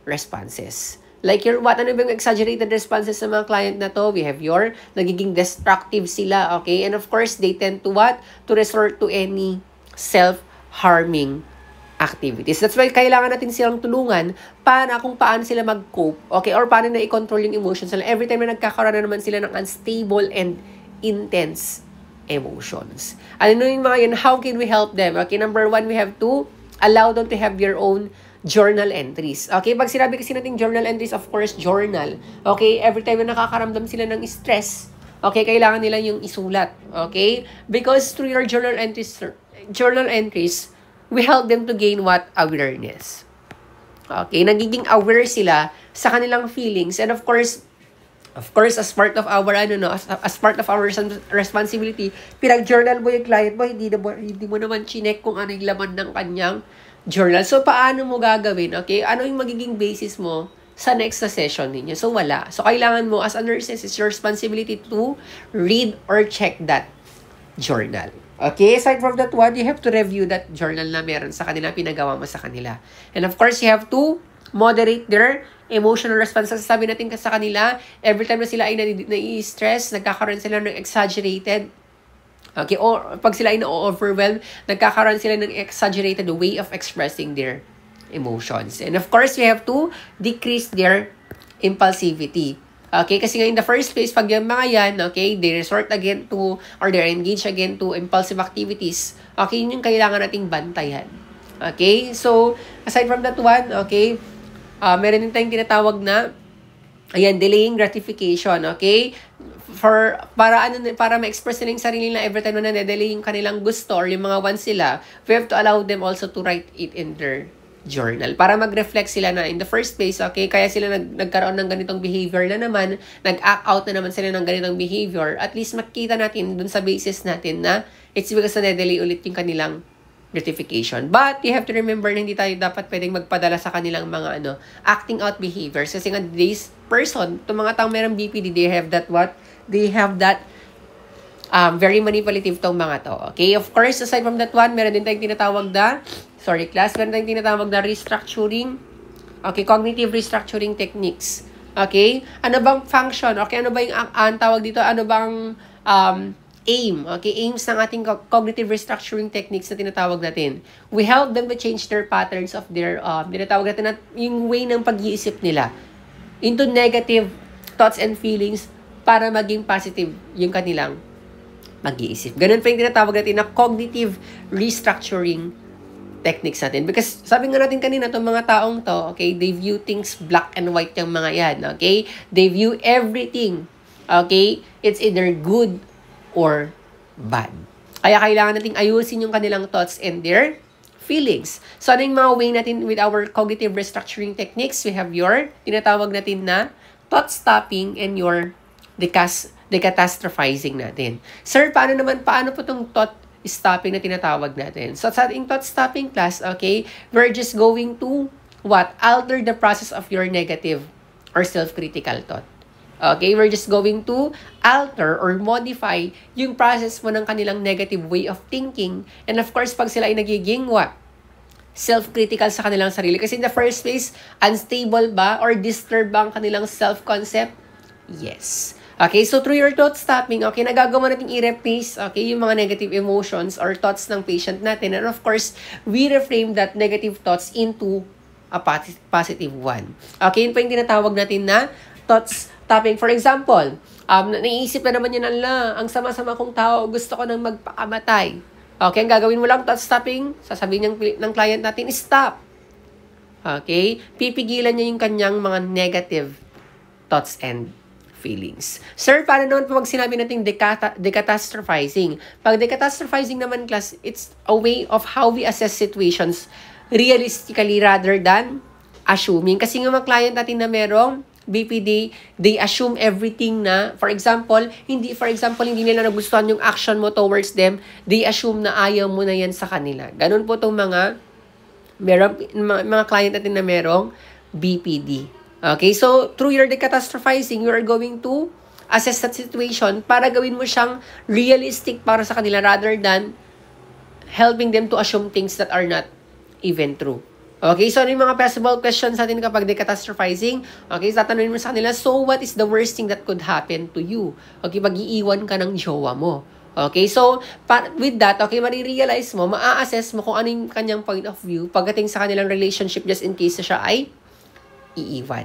responses. Like ano ba yung exaggerated responses sa mga client na to? We have nagiging destructive sila, okay? And of course, they tend to what? To resort to any self-harming activities. That's why kailangan natin silang tulungan kung paano sila mag-cope, okay, or paano na i-control yung emotions nila every time na nagkakaroon na naman sila ng unstable and intense emotions. Ano yung mga yun? How can we help them? Okay, number one, we have to allow them to have their own journal entries. Okay, pag sinabi kasi natin journal entries, of course, journal. Okay, every time na nakakaramdam sila ng stress, okay, kailangan nila yung isulat. Okay, because through your journal entries, we help them to gain what? Awareness. Okay, nagiging aware sila sa kanilang feelings. And of course, as part of our as part of our responsibility, pinag-journal mo yung client mo, hindi mo naman chinek kung ano yung laman ng kanyang journal. So paano mo gagawin? Okay? Ano yung magiging basis mo sa next session ninyo? So wala. So kailangan mo as a nurse, it's your responsibility to read or check that journal. Okay, aside from that one, you have to review that journal na meron sa kanila, pinagawa mo sa kanila. And of course, you have to moderate their emotional responses. Sabi natin sa kanila, every time na sila ay nai-stress, nagkakaroon sila ng exaggerated, okay, or pag sila ay na-overwhelm, nagkakaroon sila ng exaggerated way of expressing their emotions. And of course, you have to decrease their impulsivity. Okay, kasi nga in the first place, pag yung mga yan, okay, they resort again to, or they're engaged again to impulsive activities, okay, yun yung kailangan nating bantayan. Okay, so, aside from that one, okay, meron din tayong tinatawag na, delaying gratification, okay, para ma-express nila yung sarili nila every time na na-delay yung kanilang gusto or yung mga wants sila, we have to allow them also to write it in their journal para mag-reflect sila na in the first place, okay, kaya sila nagkaroon ng ganitong behavior na naman, nag-act out na naman sila ng ganitong behavior, at least makita natin dun sa basis natin na it's because na-delay ulit yung kanilang gratification. But you have to remember na hindi tayo dapat pwedeng magpadala sa kanilang mga acting out behaviors kasi nga this person, itong mga taong merong BPD, they have that very manipulative tong mga to. Okay? Of course, aside from that one, meron din tayong tinatawag na meron tayong tinatawag na restructuring. Okay, cognitive restructuring techniques. Okay? Ano bang function? Okay, ano ba yung ang tawag dito? Ano bang aim? Okay, aims ng ating cognitive restructuring techniques na tinatawag natin. We help them to change their patterns of their tinatawag natin na yung way ng pag-iisip nila into negative thoughts and feelings para maging positive yung kanilang mag-iisip. Ganun pa yung tinatawag natin na cognitive restructuring techniques natin. Because sabi nga natin kanina, itong mga taong to, okay, they view things black and white yung mga yan, okay? They view everything, okay? It's either good or bad. Kaya kailangan nating ayusin yung kanilang thoughts and their feelings. So, ano yung mga way natin with our cognitive restructuring techniques? We have your, tinatawag natin na thought stopping and your decatastrophizing natin. Sir, paano po itong thought stopping na tinatawag natin? So, sa ating thought stopping class, okay, we're just going to, alter the process of your negative or self-critical thought. Okay, we're just going to alter or modify yung process mo ng kanilang negative way of thinking. And of course, pag sila ay nagiging, self-critical sa kanilang sarili. Kasi in the first place, unstable ba or disturbed ba ang kanilang self-concept? Yes. Okay, so through your thought stopping, okay, nagagawa natin i-replace, okay, yung mga negative emotions or thoughts ng patient natin. And of course, we reframe that negative thoughts into a positive one. Okay, yun pa yung tinatawag natin na thoughts stopping. For example, naiisip na naman yun, ang sama-sama kong tao, gusto ko nang magpakamatay. Okay, ang gagawin mo lang, thought stopping, sasabihin ng client natin, stop. Okay, pipigilan niya yung kanyang mga negative thoughts and feelings. Sir, paano naman pag sinabi natin decatastrophizing? Pag decatastrophizing naman, class, it's a way of how we assess situations realistically rather than assuming. Kasi yung mga client natin na merong BPD, they assume everything na, for example, hindi nila nagustuhan yung action mo towards them, they assume na ayaw mo na yan sa kanila. Ganun po itong mga client natin na merong BPD. Okay, so through your decatastrophizing, you are going to assess that situation para gawin mo siyang realistic para sa kanila rather than helping them to assume things that are not even true. Okay, so ano yung mga possible questions natin kapag decatastrophizing? Okay, so tatanungin mo sa kanila, so what is the worst thing that could happen to you? Okay, mag-iiwan ka ng jowa mo. Okay, so with that, okay, marirealize mo, maa-assess mo kung ano yung kanyang point of view pagdating sa kanilang relationship just in case na siya ay iiwan.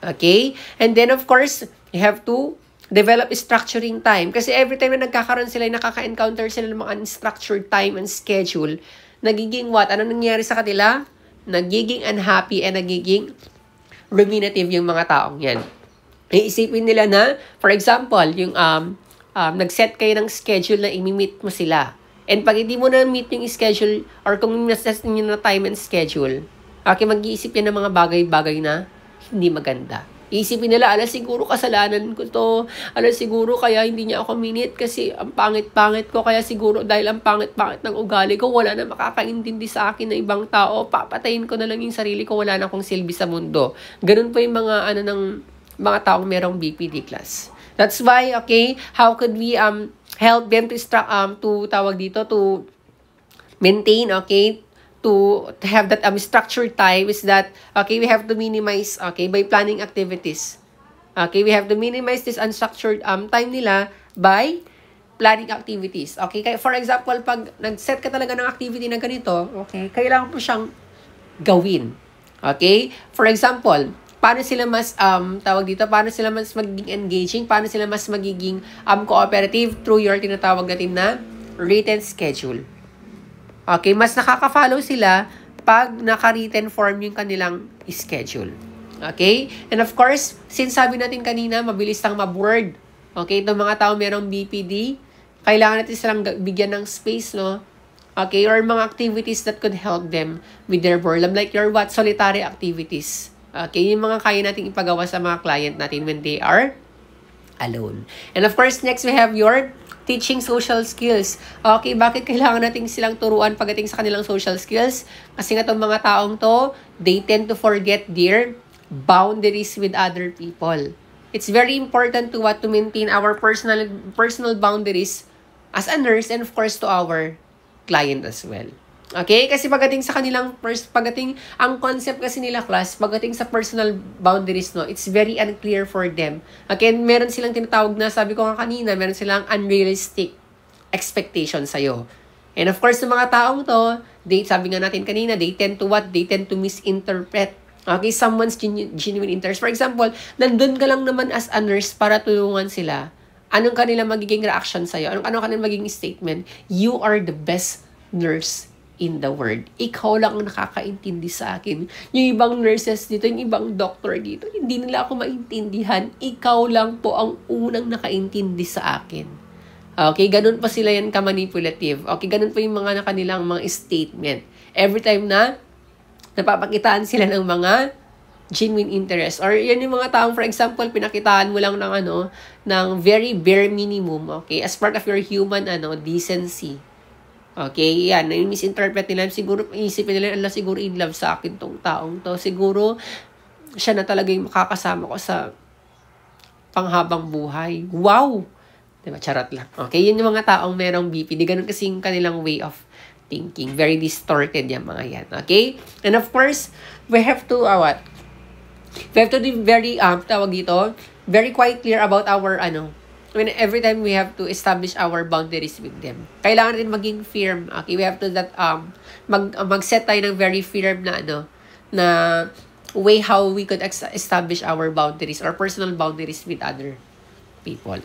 Okay? And then, of course, you have to develop structuring time. Kasi every time na nagkakaroon sila, nakaka-encounter sila ng mga unstructured time and schedule, nagiging ano nangyayari sa kanila? Nagiging unhappy and nagiging ruminative yung mga taong yan. Iisipin nila na, for example, yung nag-set kayo ng schedule na imi-meet mo sila. And pag hindi mo na meet yung schedule or kung na-set niyo na time and schedule, okay, mag-iisip yan ng mga bagay-bagay na hindi maganda. Iisipin nila, siguro kasalanan ko to. Siguro kaya hindi niya ako minute kasi ang pangit-pangit ko. Kaya siguro dahil ang pangit-pangit ng ugali ko, wala na makakaintindi sa akin na ibang tao. Papatayin ko na lang yung sarili ko. Wala na akong silbi sa mundo. Ganun po yung mga, ng mga taong merong BPD class. That's why, okay, how could we help them to maintain, okay, to have that structured time is that, okay, we have to minimize, okay, by planning activities. Okay, we have to minimize this unstructured time nila by planning activities. Okay, kaya for example, pag nag-set ka talaga ng activity na ganito, okay, kailangan mo siyang gawin. Okay? For example, paano sila mas, paano sila mas magiging engaging, paano sila mas magiging cooperative through your tinatawag natin na written schedule. Okay, mas nakaka-follow sila pag naka-written form yung kanilang schedule. Okay? And of course, since sabi natin kanina, mabilis lang ma-board. Okay, itong mga tao merong BPD, kailangan natin silang bigyan ng space, no? Okay, or mga activities that could help them with their boredom, like your solitary activities. Okay, yung mga kaya nating ipagawa sa mga client natin when they are alone. And of course, next we have your teaching social skills. Okay, bakit kailangan natin silang turuan pagdating sa kanilang social skills? Kasi nga itong mga taong to, they tend to forget their boundaries with other people. It's very important to maintain our personal boundaries as a nurse and of course to our client as well. Okay? Kasi pagdating sa kanilang ang concept kasi nila class, pagdating sa personal boundaries, no, it's very unclear for them. Okay? Meron silang tinatawag na, sabi ko nga kanina, meron silang unrealistic expectation sa'yo. And of course, yung mga taong to, sabi nga natin kanina, they tend to misinterpret. Okay? Someone's genuine interest. For example, nandun ka lang naman as a nurse para tulungan sila. Anong kanilang magiging reaction sa'yo? Anong kanilang magiging statement? You are the best nurse in the world. Ikaw lang ang nakakaintindi sa akin. Yung ibang nurses dito, yung ibang doctor dito, hindi nila ako maintindihan. Ikaw lang po ang unang nakaintindi sa akin. Okay, ganun pa sila yan ka-manipulative. Okay, ganun pa yung mga kanilang mga statement. Every time na napapakitaan sila ng mga genuine interest. Or yan yung mga taong, for example, pinakitaan mo lang ng very bare minimum, okay? As part of your human, decency. Okay, yan. Misinterpret nila. Siguro, isipin nila, Allah, siguro in love sa akin tong taong to. Siguro, siya na talaga yung makakasama ko sa panghabang buhay. Wow! Diba? Charot lang. Okay, yun yung mga taong merong BPD. Ganun kasi yung kanilang way of thinking. Very distorted yung mga yan. Okay? And of course, we have to, we have to be very, very quite clear about our, every time we have to establish our boundaries with them. Kailangan din maging firm. Okay, we have to mag-set tayo ng very firm na way how we could establish our boundaries or personal boundaries with other people.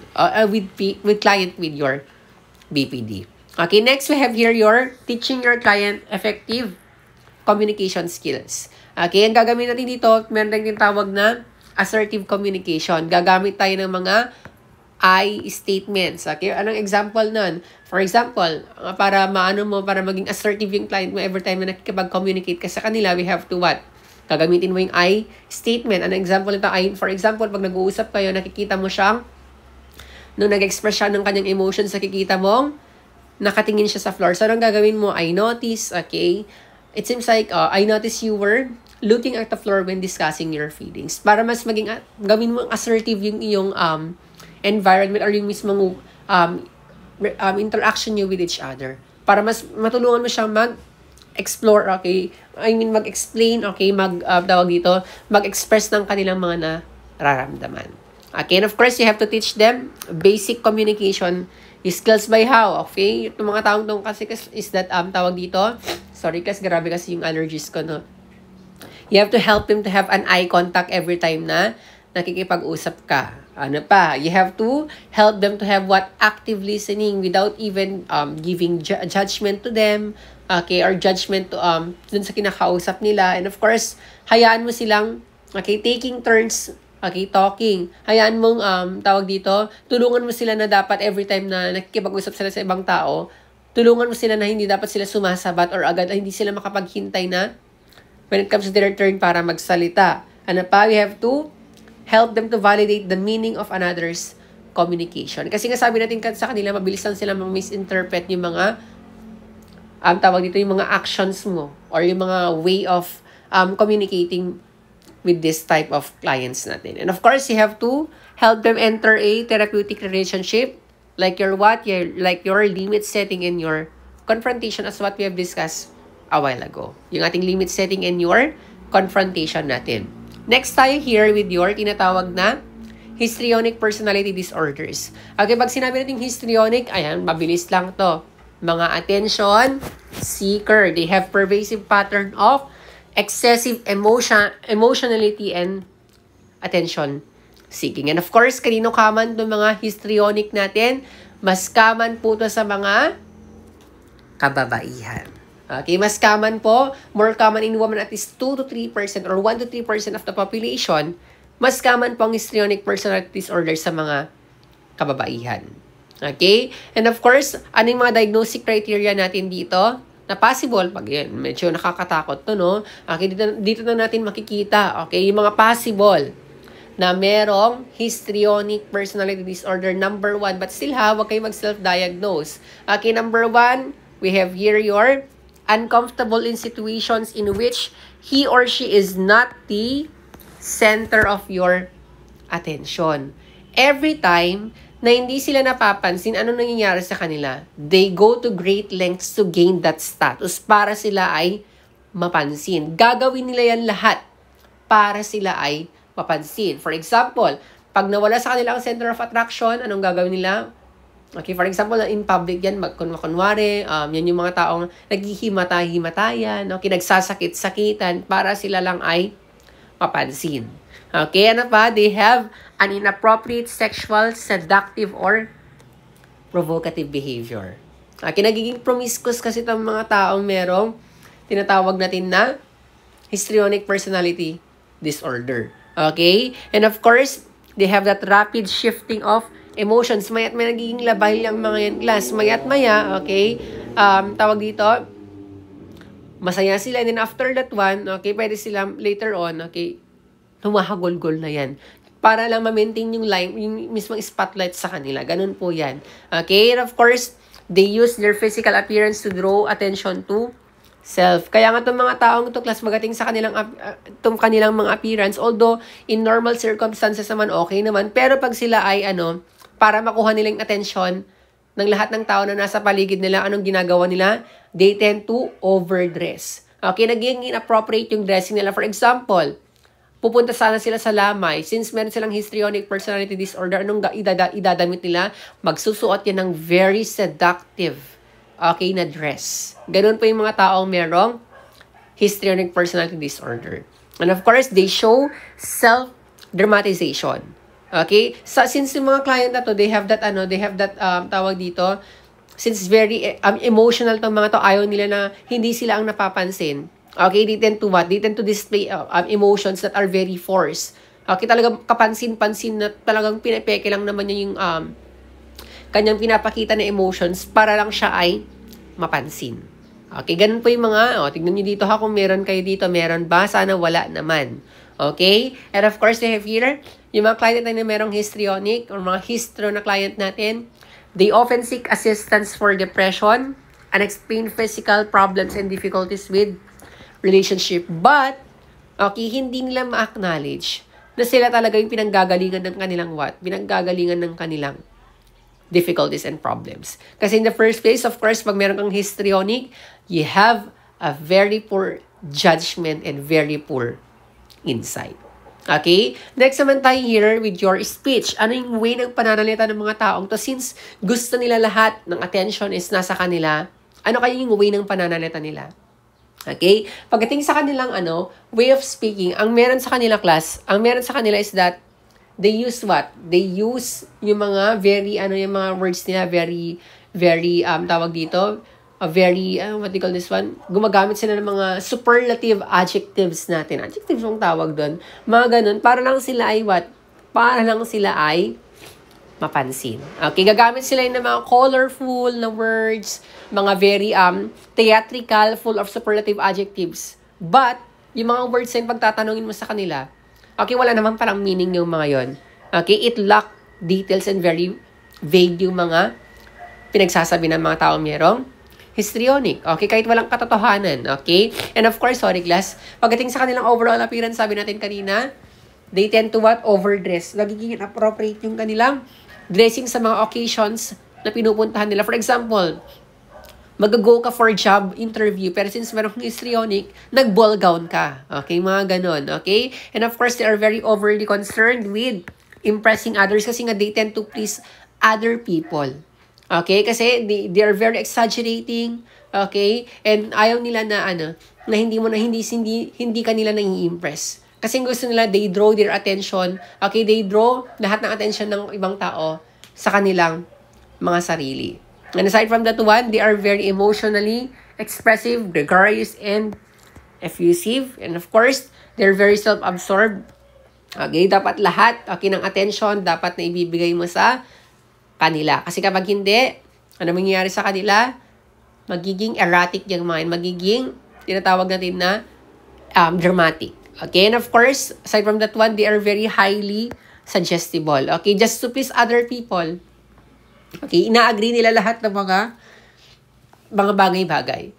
With client with your BPD. Okay, next we have here your teaching your client effective communication skills. Okay, ang gagawin natin dito, meron tayong tawag na assertive communication. Gagamit tayo ng mga I statements. Okay, anong example nun? For example, para maging assertive yung client mo every time na nakikipag-communicate ka sa kanila, we have to what? Gagamitin mo yung I statement. Anong example nito? For example, pag nag-uusap kayo, nakikita mo siyang nung nag-express siya ng kanyang emotions, nakikita mong nakatingin siya sa floor. So, anong gagawin mo? I notice, okay? It seems like, I noticed you were looking at the floor when discussing your feelings. Para mas maging, gawin mo assertive yung iyong environment or yung mismong interaction nyo with each other. Para mas matulungan mo siyang mag-explore, okay? I mean, mag-explain, okay? Mag-express ng kanilang mga nararamdaman. Okay, and of course, you have to teach them basic communication skills by how, okay? Itong mga taong tong kasi is that, tawag dito, sorry kasi grabe kasi yung allergies ko, no? You have to help them to have an eye contact every time na nakikipag-usap ka. Ano pa? You have to help them to have active listening without even giving judgment to them, okay, or judgment to dun sa kinakausap nila. And of course, hayaan mo silang, okay, taking turns, okay, talking. Hayaan mong, tawag dito, tulungan mo sila na dapat every time na nakikipag-usap sila sa ibang tao, tulungan mo sila na hindi dapat sila sumasabat or agad hindi sila makapaghintay na when it comes to their turn para magsalita. Ano pa? We have to help them to validate the meaning of another's communication. Kasi nga sabi natin sa kanila, mabilis lang sila misinterpret yung mga, tawag dito, yung mga actions mo or yung mga way of communicating with this type of clients natin. And of course, you have to help them enter a therapeutic relationship like your limit setting and your confrontation as what we have discussed a while ago. Yung ating limit setting and your confrontation natin. Next tayo here with your tinatawag na histrionic personality disorders. Okay, pag sinabi natin histrionic, ayan, mabilis lang to. Mga attention seeker. They have pervasive pattern of excessive emotionality and attention seeking. And of course, kanino common itong mga histrionic natin? Mas common po ito sa mga kababaihan. Okay, mas common po, more common in women at least 2 to 3% or 1 to 3% of the population, mas common po ang histrionic personality disorder sa mga kababaihan. Okay? And of course, ano yung mga diagnostic criteria natin dito? Na possible, pag yan, medyo nakakatakot to, no? Okay, dito na natin makikita, okay, yung mga possible na merong histrionic personality disorder, number 1, but still wag kayo mag-self-diagnose. Okay, number 1, we have here your uncomfortable in situations in which he or she is not the center of your attention. Every time na hindi sila napapansin, ano nangyayari sa kanila? They go to great lengths to gain that status para sila ay mapansin. Gagawin nila yan lahat para sila ay mapansin. For example, pag nawala sa kanila ang center of attraction, anong gagawin nila? Okay, for example, in public yan, kunwari, yan yung mga taong naghihimatayan, okay, nagsasakit-sakitan para sila lang ay mapansin. Okay, ano pa? They have an inappropriate sexual, seductive, or provocative behavior. Okay, nagiging promiscuous kasi itong mga taong merong tinatawag natin na histrionic personality disorder. Okay? And of course, they have that rapid shifting of emotions. Maya't may nagiging labay ang mga yan class. Maya't maya, okay? Tawag dito, masaya sila. And then after that one, okay, pwede sila later on, okay, humahagol-gol na yan. Para lang ma-maintain yung line, yung mismong spotlight sa kanila. Ganun po yan. Okay? And of course, they use their physical appearance to draw attention to self. Kaya nga itong mga taong ito, class, magating sa kanilang mga appearance, although in normal circumstances naman, okay naman, pero pag sila ay, para makuha nilang attention ng lahat ng tao na nasa paligid nila, anong ginagawa nila? They tend to overdress. Okay, naging inappropriate yung dressing nila. For example, pupunta sana sila sa lamay, since meron silang histrionic personality disorder, anong idadamit nila? Magsusuot yan ng very seductive, okay, na dress. Ganun po yung mga taong merong histrionic personality disorder. And of course, they show self-dramatization. Okay? Since yung mga client na to, they have that, tawag dito, since very emotional tong mga to, ayaw nila na hindi sila ang napapansin. Okay, they tend to what? They tend to display emotions that are very forced. Okay, talagang kapansin-pansin na talagang pinapeke lang naman niya yung kanyang pinapakita na emotions para lang siya ay mapansin. Okay, ganun po yung mga, tignan niyo dito kung meron kayo dito, meron ba? Sana wala naman. Okay? And of course, they have here, yung mga client natin na merong histrionic or mga histro na client natin, they often seek assistance for depression, unexplained physical problems and difficulties with relationship. But, okay, hindi nila ma-acknowledge na sila talaga yung pinanggagalingan ng kanilang what? Pinanggagalingan ng kanilang difficulties and problems. Kasi in the first place, of course, pag meron kang histrionic, you have a very poor judgment and very poor insight. Okay? Next naman tayo here with your speech. Ano yung way ng pananalita ng mga taong to? Since gusto nila lahat ng attention is nasa kanila, ano kaya yung way ng pananalita nila? Okay? Pagdating sa kanilang way of speaking, ang meron sa kanila class, ang meron sa kanila is that they use what? They use yung mga very, yung mga words nila, very, very, tawag dito, very, what do you call this one? Gumagamit sila ng mga superlative adjectives natin. Adjectives yung tawag doon. Mga ganun. Para lang sila ay what? Para lang sila ay mapansin. Okay, gagamit sila ng mga colorful na words, mga very theatrical, full of superlative adjectives. But, yung mga words na yung pagtatanungin mo sa kanila, okay, wala naman parang meaning yung mga yon. Okay, it lack details and very vague yung mga pinagsasabi ng mga taong merong histrionic. Okay, kahit walang katotohanan. Okay, and of course, sorry class, pagdating sa kanilang overall appearance, sabi natin kanina, they tend to what? Overdress. Nagiging inappropriate yung kanilang dressing sa mga occasions na pinupuntahan nila. For example, mag-go ka for job interview, pero since merong histrionic, nag-ball gown ka. Okay, mga ganon. Okay? And of course, they are very overly concerned with impressing others kasi nga they tend to please other people. Okay? Kasi they are very exaggerating. Okay? And ayaw nila na na hindi ka nila nai-impress. Kasi gusto nila, they draw their attention. Okay, they draw lahat ng attention ng ibang tao sa kanilang mga sarili. And aside from that one, they are very emotionally expressive, gregarious, and effusive. And of course, they're very self-absorbed. Okay, dapat lahat, okay, ng attention, dapat na ibibigay mo sa kanila. Kasi kapag hindi, ano mangyayari sa kanila? Magiging erratic yung mga yan. Magiging, tinatawag natin na dramatic. Okay, and of course, aside from that one, they are very highly suggestible. Okay, just to please other people. Okay, ina-agree nila lahat ng mga bagay-bagay.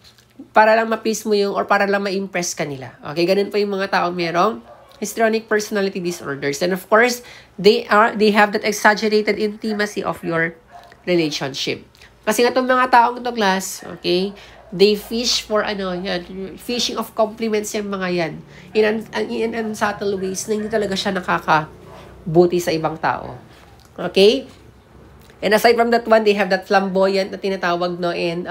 Para lang ma-please mo yung, or para lang ma-impress ka nila. Okay, ganun po yung mga taong merong histrionic personality disorders. And of course, they have that exaggerated intimacy of your relationship. Kasi nga itong mga taong ito, class, okay, they fish for fishing of compliments yung mga yan. In unsubtle ways na hindi talaga siya nakakabuti sa ibang tao. Okay? And aside from that one, they have that flamboyant na tinatawag, no, and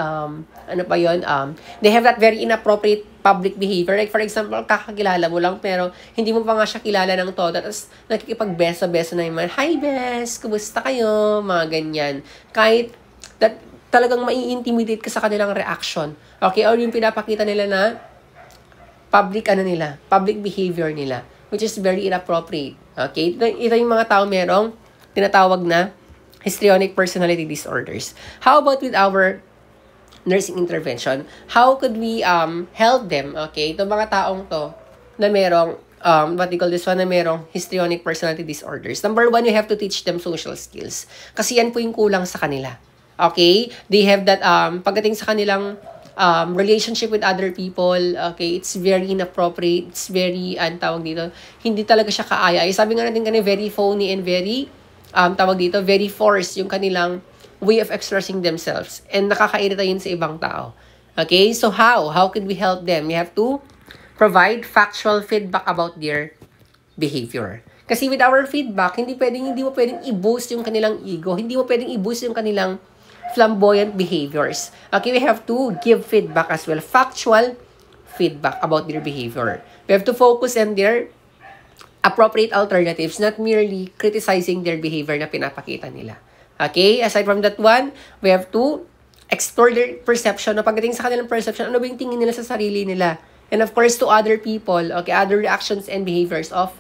they have that very inappropriate public behavior. Like, for example, kakakilala mo lang, pero hindi mo pa nga siya kilala ng todo. Tapos, nakikipag-beso-beso na yung mga, "Hi, bes! Kumusta kayo?" Mga ganyan. Kahit, talagang mai-intimidate ka sa kanilang reaction. Okay? Or yung pinapakita nila na public behavior nila, which is very inappropriate. Okay? Ito yung mga tao merong tinatawag na histrionic personality disorders. How about with our nursing intervention? How could we help them? Okay? Itong mga taong to na merong na merong histrionic personality disorders. Number one, you have to teach them social skills. Kasi yan po yung kulang sa kanila. Okay? They have that, pagdating sa kanilang relationship with other people, okay, it's very inappropriate, it's very, hindi talaga siya kaaya. Sabi nga natin kanina, very phony and very, very forced yung kanilang way of expressing themselves. And nakakairita yun sa ibang tao. Okay? So how? How can we help them? We have to provide factual feedback about their behavior. Kasi with our feedback, hindi mo pwedeng i-boost yung kanilang ego. Hindi mo pwedeng i-boost yung kanilang flamboyant behaviors. Okay, we have to give feedback as well. Factual feedback about their behavior. We have to focus on their appropriate alternatives, not merely criticizing their behavior na pinapakita nila. Okay, aside from that one, we have to explore their perception. No, pagdating sa kanilang perception, ano ba yung tingin nila sa sarili nila? And of course, to other people, okay, other reactions and behaviors of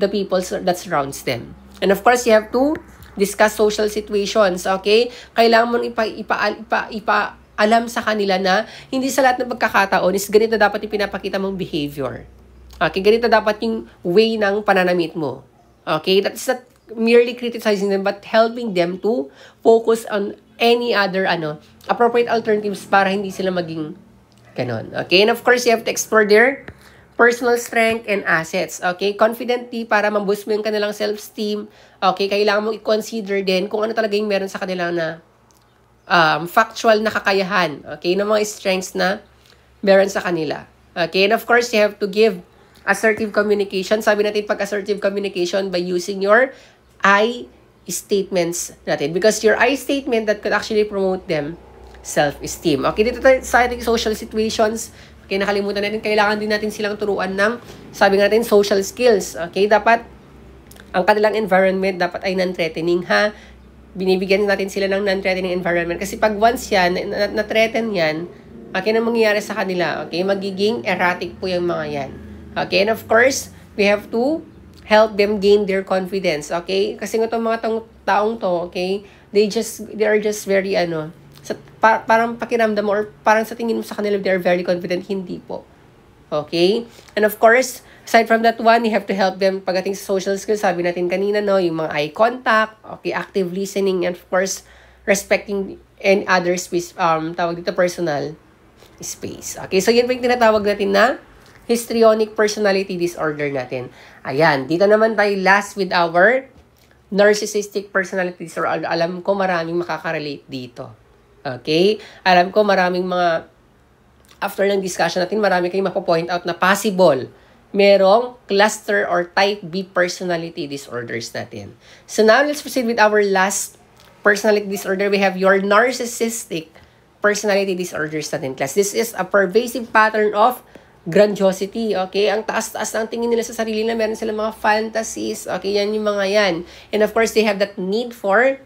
the people that surrounds them. And of course, you have to discuss social situations, okay? Kailangan mo ipaalam sa kanila na hindi sa lahat ng pagkakataon is ganito dapat yung pinapakita mong behavior. Okay, ganito dapat yung way ng pananamit mo. Okay, that's not merely criticizing them but helping them to focus on any other appropriate alternatives para hindi sila maging ganon. Okay, and of course, you have to explore their personal strength and assets. Okay, confidently para ma-boost mo yung kanilang self-esteem. Okay, kailangan mong i-consider din kung ano talaga yung meron sa kanilang na factual na kakayahan. Okay, ng mga strengths na meron sa kanila. Okay, and of course, you have to give assertive communication. Sabi natin pag assertive communication by using your I statements natin. Because your I statement that could actually promote them self-esteem. Okay, dito sa ating social situations, okay, nakalimutan natin, kailangan din natin silang turuan ng, sabi natin, social skills. Okay, dapat, ang kanilang environment dapat ay non-threatening, ha? Binibigyan natin sila ng non-threatening environment. Kasi pag once yan, na-threaten yan, okay, na mangyayari sa kanila, okay, magiging erratic po yung mga yan. Okay, and of course, we have to help them gain their confidence, okay? Kasi itong mga taong to, okay, they are just very, parang pakiramdam mo or parang sa tingin mo sa kanila, they are very confident, hindi po. Okay? And of course, aside from that one, you have to help them pagdating sa social skills. Sabi natin kanina, no, yung mga eye contact, okay, active listening, and of course, respecting and other space, tawag dito, personal space. Okay, so yun po yung tinatawag natin na histrionic personality disorder natin. Ayan, dito naman tayo last with our narcissistic personality disorder. Alam ko maraming makakarelate dito. Okay? Alam ko maraming mga, after ng discussion natin, marami kayong mapo-point out na possible merong cluster or type B personality disorders natin. So now, let's proceed with our last personality disorder. We have your narcissistic personality disorders natin, class. This is a pervasive pattern of grandiosity, okay? Ang taas-taas ng tingin nila sa sarili na meron silang mga fantasies, okay? Yan yung mga yan. And of course, they have that need for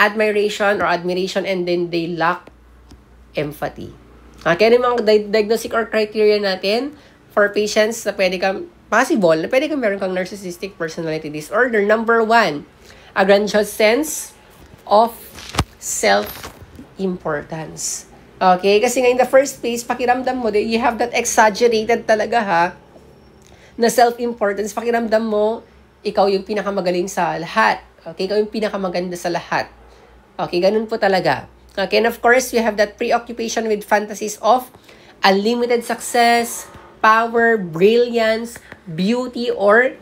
admiration, and then they lack empathy. Okay, ano yung mga diagnostic or criteria natin for patients na pwede kang meron kang narcissistic personality disorder? Number one, a grandiose sense of self-importance. Okay? Kasi nga in the first place, pakiramdam mo, you have that exaggerated talaga ha, na self-importance. Pakiramdam mo, ikaw yung pinakamagaling sa lahat. Okay? Ikaw yung pinakamaganda sa lahat. Okay? Ganun po talaga. Okay? And of course, we have that preoccupation with fantasies of unlimited success, power, brilliance, beauty, or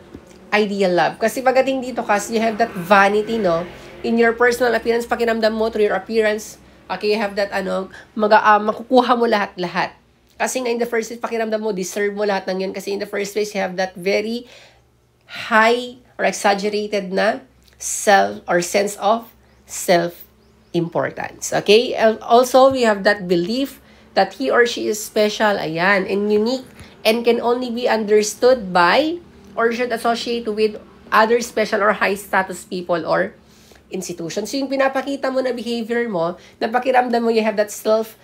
ideal love. Kasi pagdating dito, kasi you have that vanity, no? In your personal appearance, pakiramdam mo through your appearance, okay, you have that, makukuha mo lahat-lahat. Kasi nga in the first place, pakiramdam mo, deserve mo lahat ng yun. Kasi in the first place, you have that very high or exaggerated na self or sense of self-importance. Okay? Also, we have that belief that he or she is special, ayan, and unique, and can only be understood by or should associate with other special or high-status people or institutions. So, yung pinapakita mo na behavior mo, na pakiramdam mo, you have that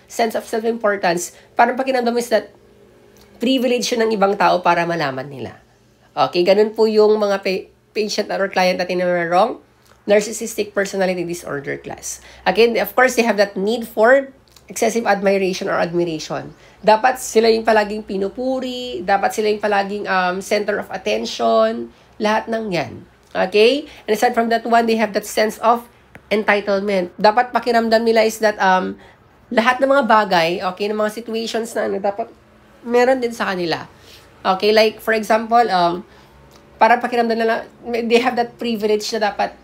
sense of self-importance, parang pakiramdam mo is that privilege yun ng ibang tao para malaman nila. Okay, ganun po yung mga patient or client natin na wrong narcissistic personality disorder class. Again, of course, they have that need for excessive admiration or admiration. Dapat sila yung palaging pinupuri, dapat sila yung palaging center of attention, lahat ng yan. Okay? And aside from that one, they have that sense of entitlement. Dapat pakiramdam nila is that lahat ng mga bagay, okay, ng mga situations na dapat meron din sa kanila. Okay? Like, for example, para pakiramdam nila, they have that privilege na dapat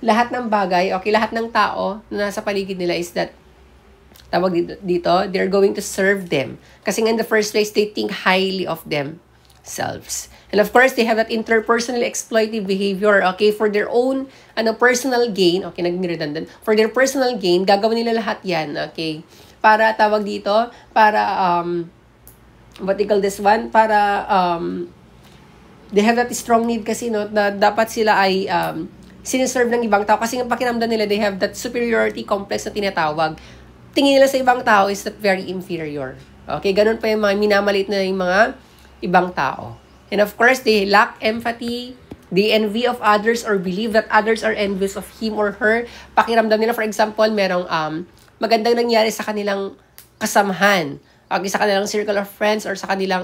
lahat ng bagay, okay, lahat ng tao na nasa paligid nila is that tawag dito, they're going to serve them. Kasi in the first place, they think highly of themselves. And of course, they have that interpersonal exploitative behavior, okay, for their own personal gain, okay, naging-redundant, for their personal gain, gagawin nila lahat yan, okay, para tawag dito, para, what they call this one, para, they have that strong need kasi, no, na dapat sila ay, siniserve ng ibang tao, kasi ang pakiramdam nila, they have that superiority complex na tinatawag. Tingin nila sa ibang tao is that very inferior. Okay, ganun pa yung mga minamalit na yung mga ibang tao. And of course, they lack empathy, they envy of others or believe that others are envious of him or her. Pakiramdam nila, for example, merong magandang nangyari sa kanilang kasamahan, okay, sa kanilang circle of friends or sa kanilang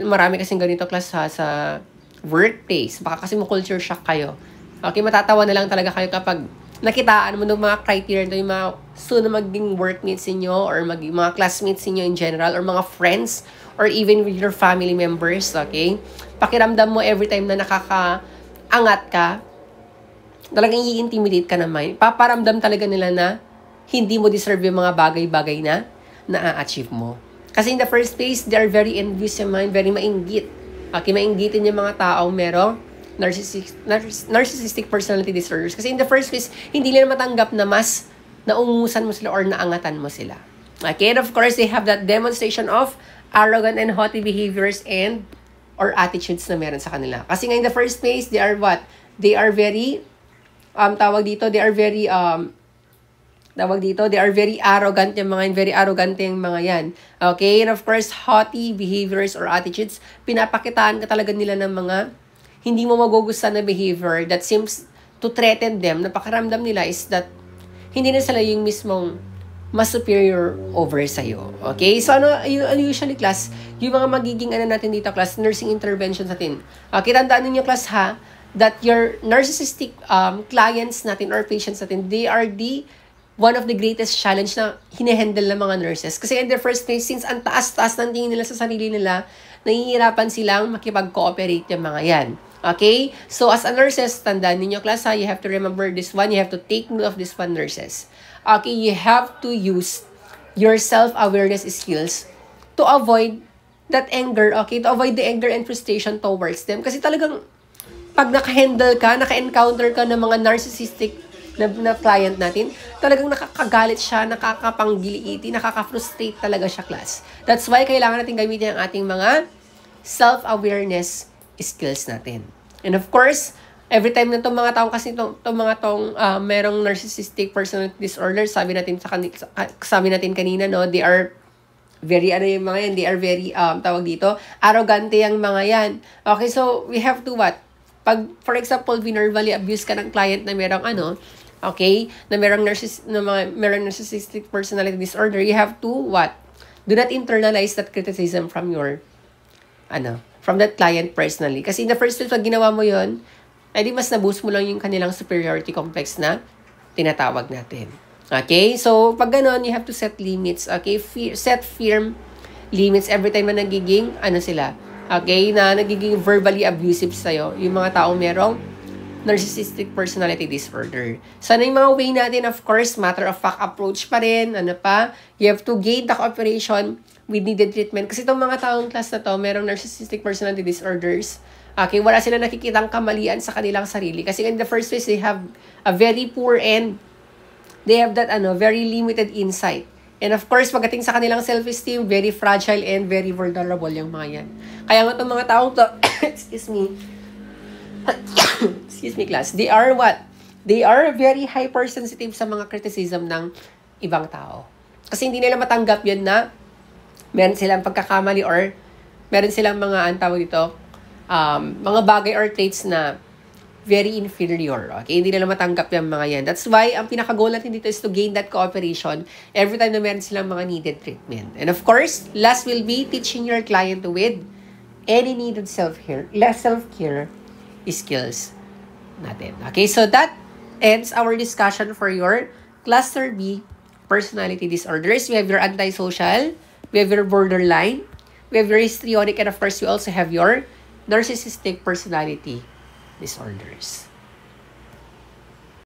marami kasing ganito class sa workplace. Baka kasi mo culture shock kayo. Okay, matatawa na lang talaga kayo kapag nakitaan mo ng mga criteria yung mga soon na maging workmates niyo or mga classmates niyo in general or mga friends or even with your family members, okay? Pakiramdam mo every time na nakakaangat ka, talagang i-intimidate ka naman. Paparamdam talaga nila na hindi mo deserve yung mga bagay-bagay na na-achieve mo. Kasi in the first place, they are very envious yung mind, very mainggit. Okay, mainggitin yung mga taong merong narcissistic personality disorders. Kasi in the first place, hindi nila matanggap na mas naungusan mo sila or naangatan mo sila. Okay, and of course, they have that demonstration of arrogant and haughty behaviors and or attitudes na meron sa kanila. Kasi nga in the first place, they are what? They are very, they are very arrogant yung mga yan, very arrogant yung mga yan. Okay, and of course, haughty behaviors or attitudes, pinapakitaan ka talaga nila ng mga hindi mo magugustuhan na behavior that seems to threaten them. Napakaramdam nila is that hindi na sila yung mismong mas superior over sa'yo. Okay? So, usually, class, yung mga magiging, natin dito, class, nursing interventions natin. Okay, tandaan ninyo, class, ha, that your narcissistic clients natin or patients natin, they are one of the greatest challenge na hinahandle ng mga nurses. Kasi in the first place, since ang taas-taas ng tingin nila sa sarili nila, nahihirapan silang makipag-cooperate yung mga yan. Okay? So, as a nurses, tandaan ninyo, class, ha, you have to remember this one. You have to take note of this one, nurses. Okay, you have to use your self-awareness skills to avoid that anger, okay? To avoid the anger and frustration towards them. Kasi talagang, pag naka-handle ka, naka-encounter ka ng mga narcissistic na client natin, talagang nakakagalit siya, nakakapanggiliiti, nakaka-frustrate talaga siya, class. That's why kailangan natin gamitin ang ating mga self-awareness skills natin. And of course, every time na itong mga taong kasi merong narcissistic personality disorder, sabi natin kanina, no, they are very, yung mga yan, they are very, tawag dito, arrogante yung mga yan. Okay, so, we have to what? Pag, for example, verbally abuse ka ng client na merong okay, na merong narcissistic personality disorder, you have to what? Do not internalize that criticism from your, from that client personally. Kasi in the first place, pag ginawa mo yun, di mas na-boost mo lang yung kanilang superiority complex na tinatawag natin. Okay? So, pag ganon, you have to set limits. Okay? Set firm limits every time na nagiging, okay, na nagiging verbally abusive sa'yo, yung mga taong merong narcissistic personality disorder. So, yung mga way natin, of course, matter of fact approach pa rin, you have to gain the cooperation with needed treatment. Kasi itong mga taong class na to, merong narcissistic personality disorders, okay, wala sila nakikitang kamalian sa kanilang sarili. Kasi in the first place, they have a very poor and they have that, very limited insight. And of course, pagdating sa kanilang self-esteem, very fragile and very vulnerable yung mga yan. Kaya nga itong mga taong to, excuse me, class, they are what? They are very hypersensitive sa mga criticism ng ibang tao. Kasi hindi nila matanggap yun na meron silang pagkakamali or meron silang mga, mga bagay or traits na very inferior. Okay? Hindi nila matanggap yung mga yan. That's why, ang pinaka-goal natin dito is to gain that cooperation every time na meron silang mga needed treatment. And of course, last will be teaching your client with any needed self-care skills natin. Okay, so that ends our discussion for your Cluster B personality disorders. We have your antisocial, we have your borderline, we have your histrionic, and of course, we also have your narcissistic personality disorders.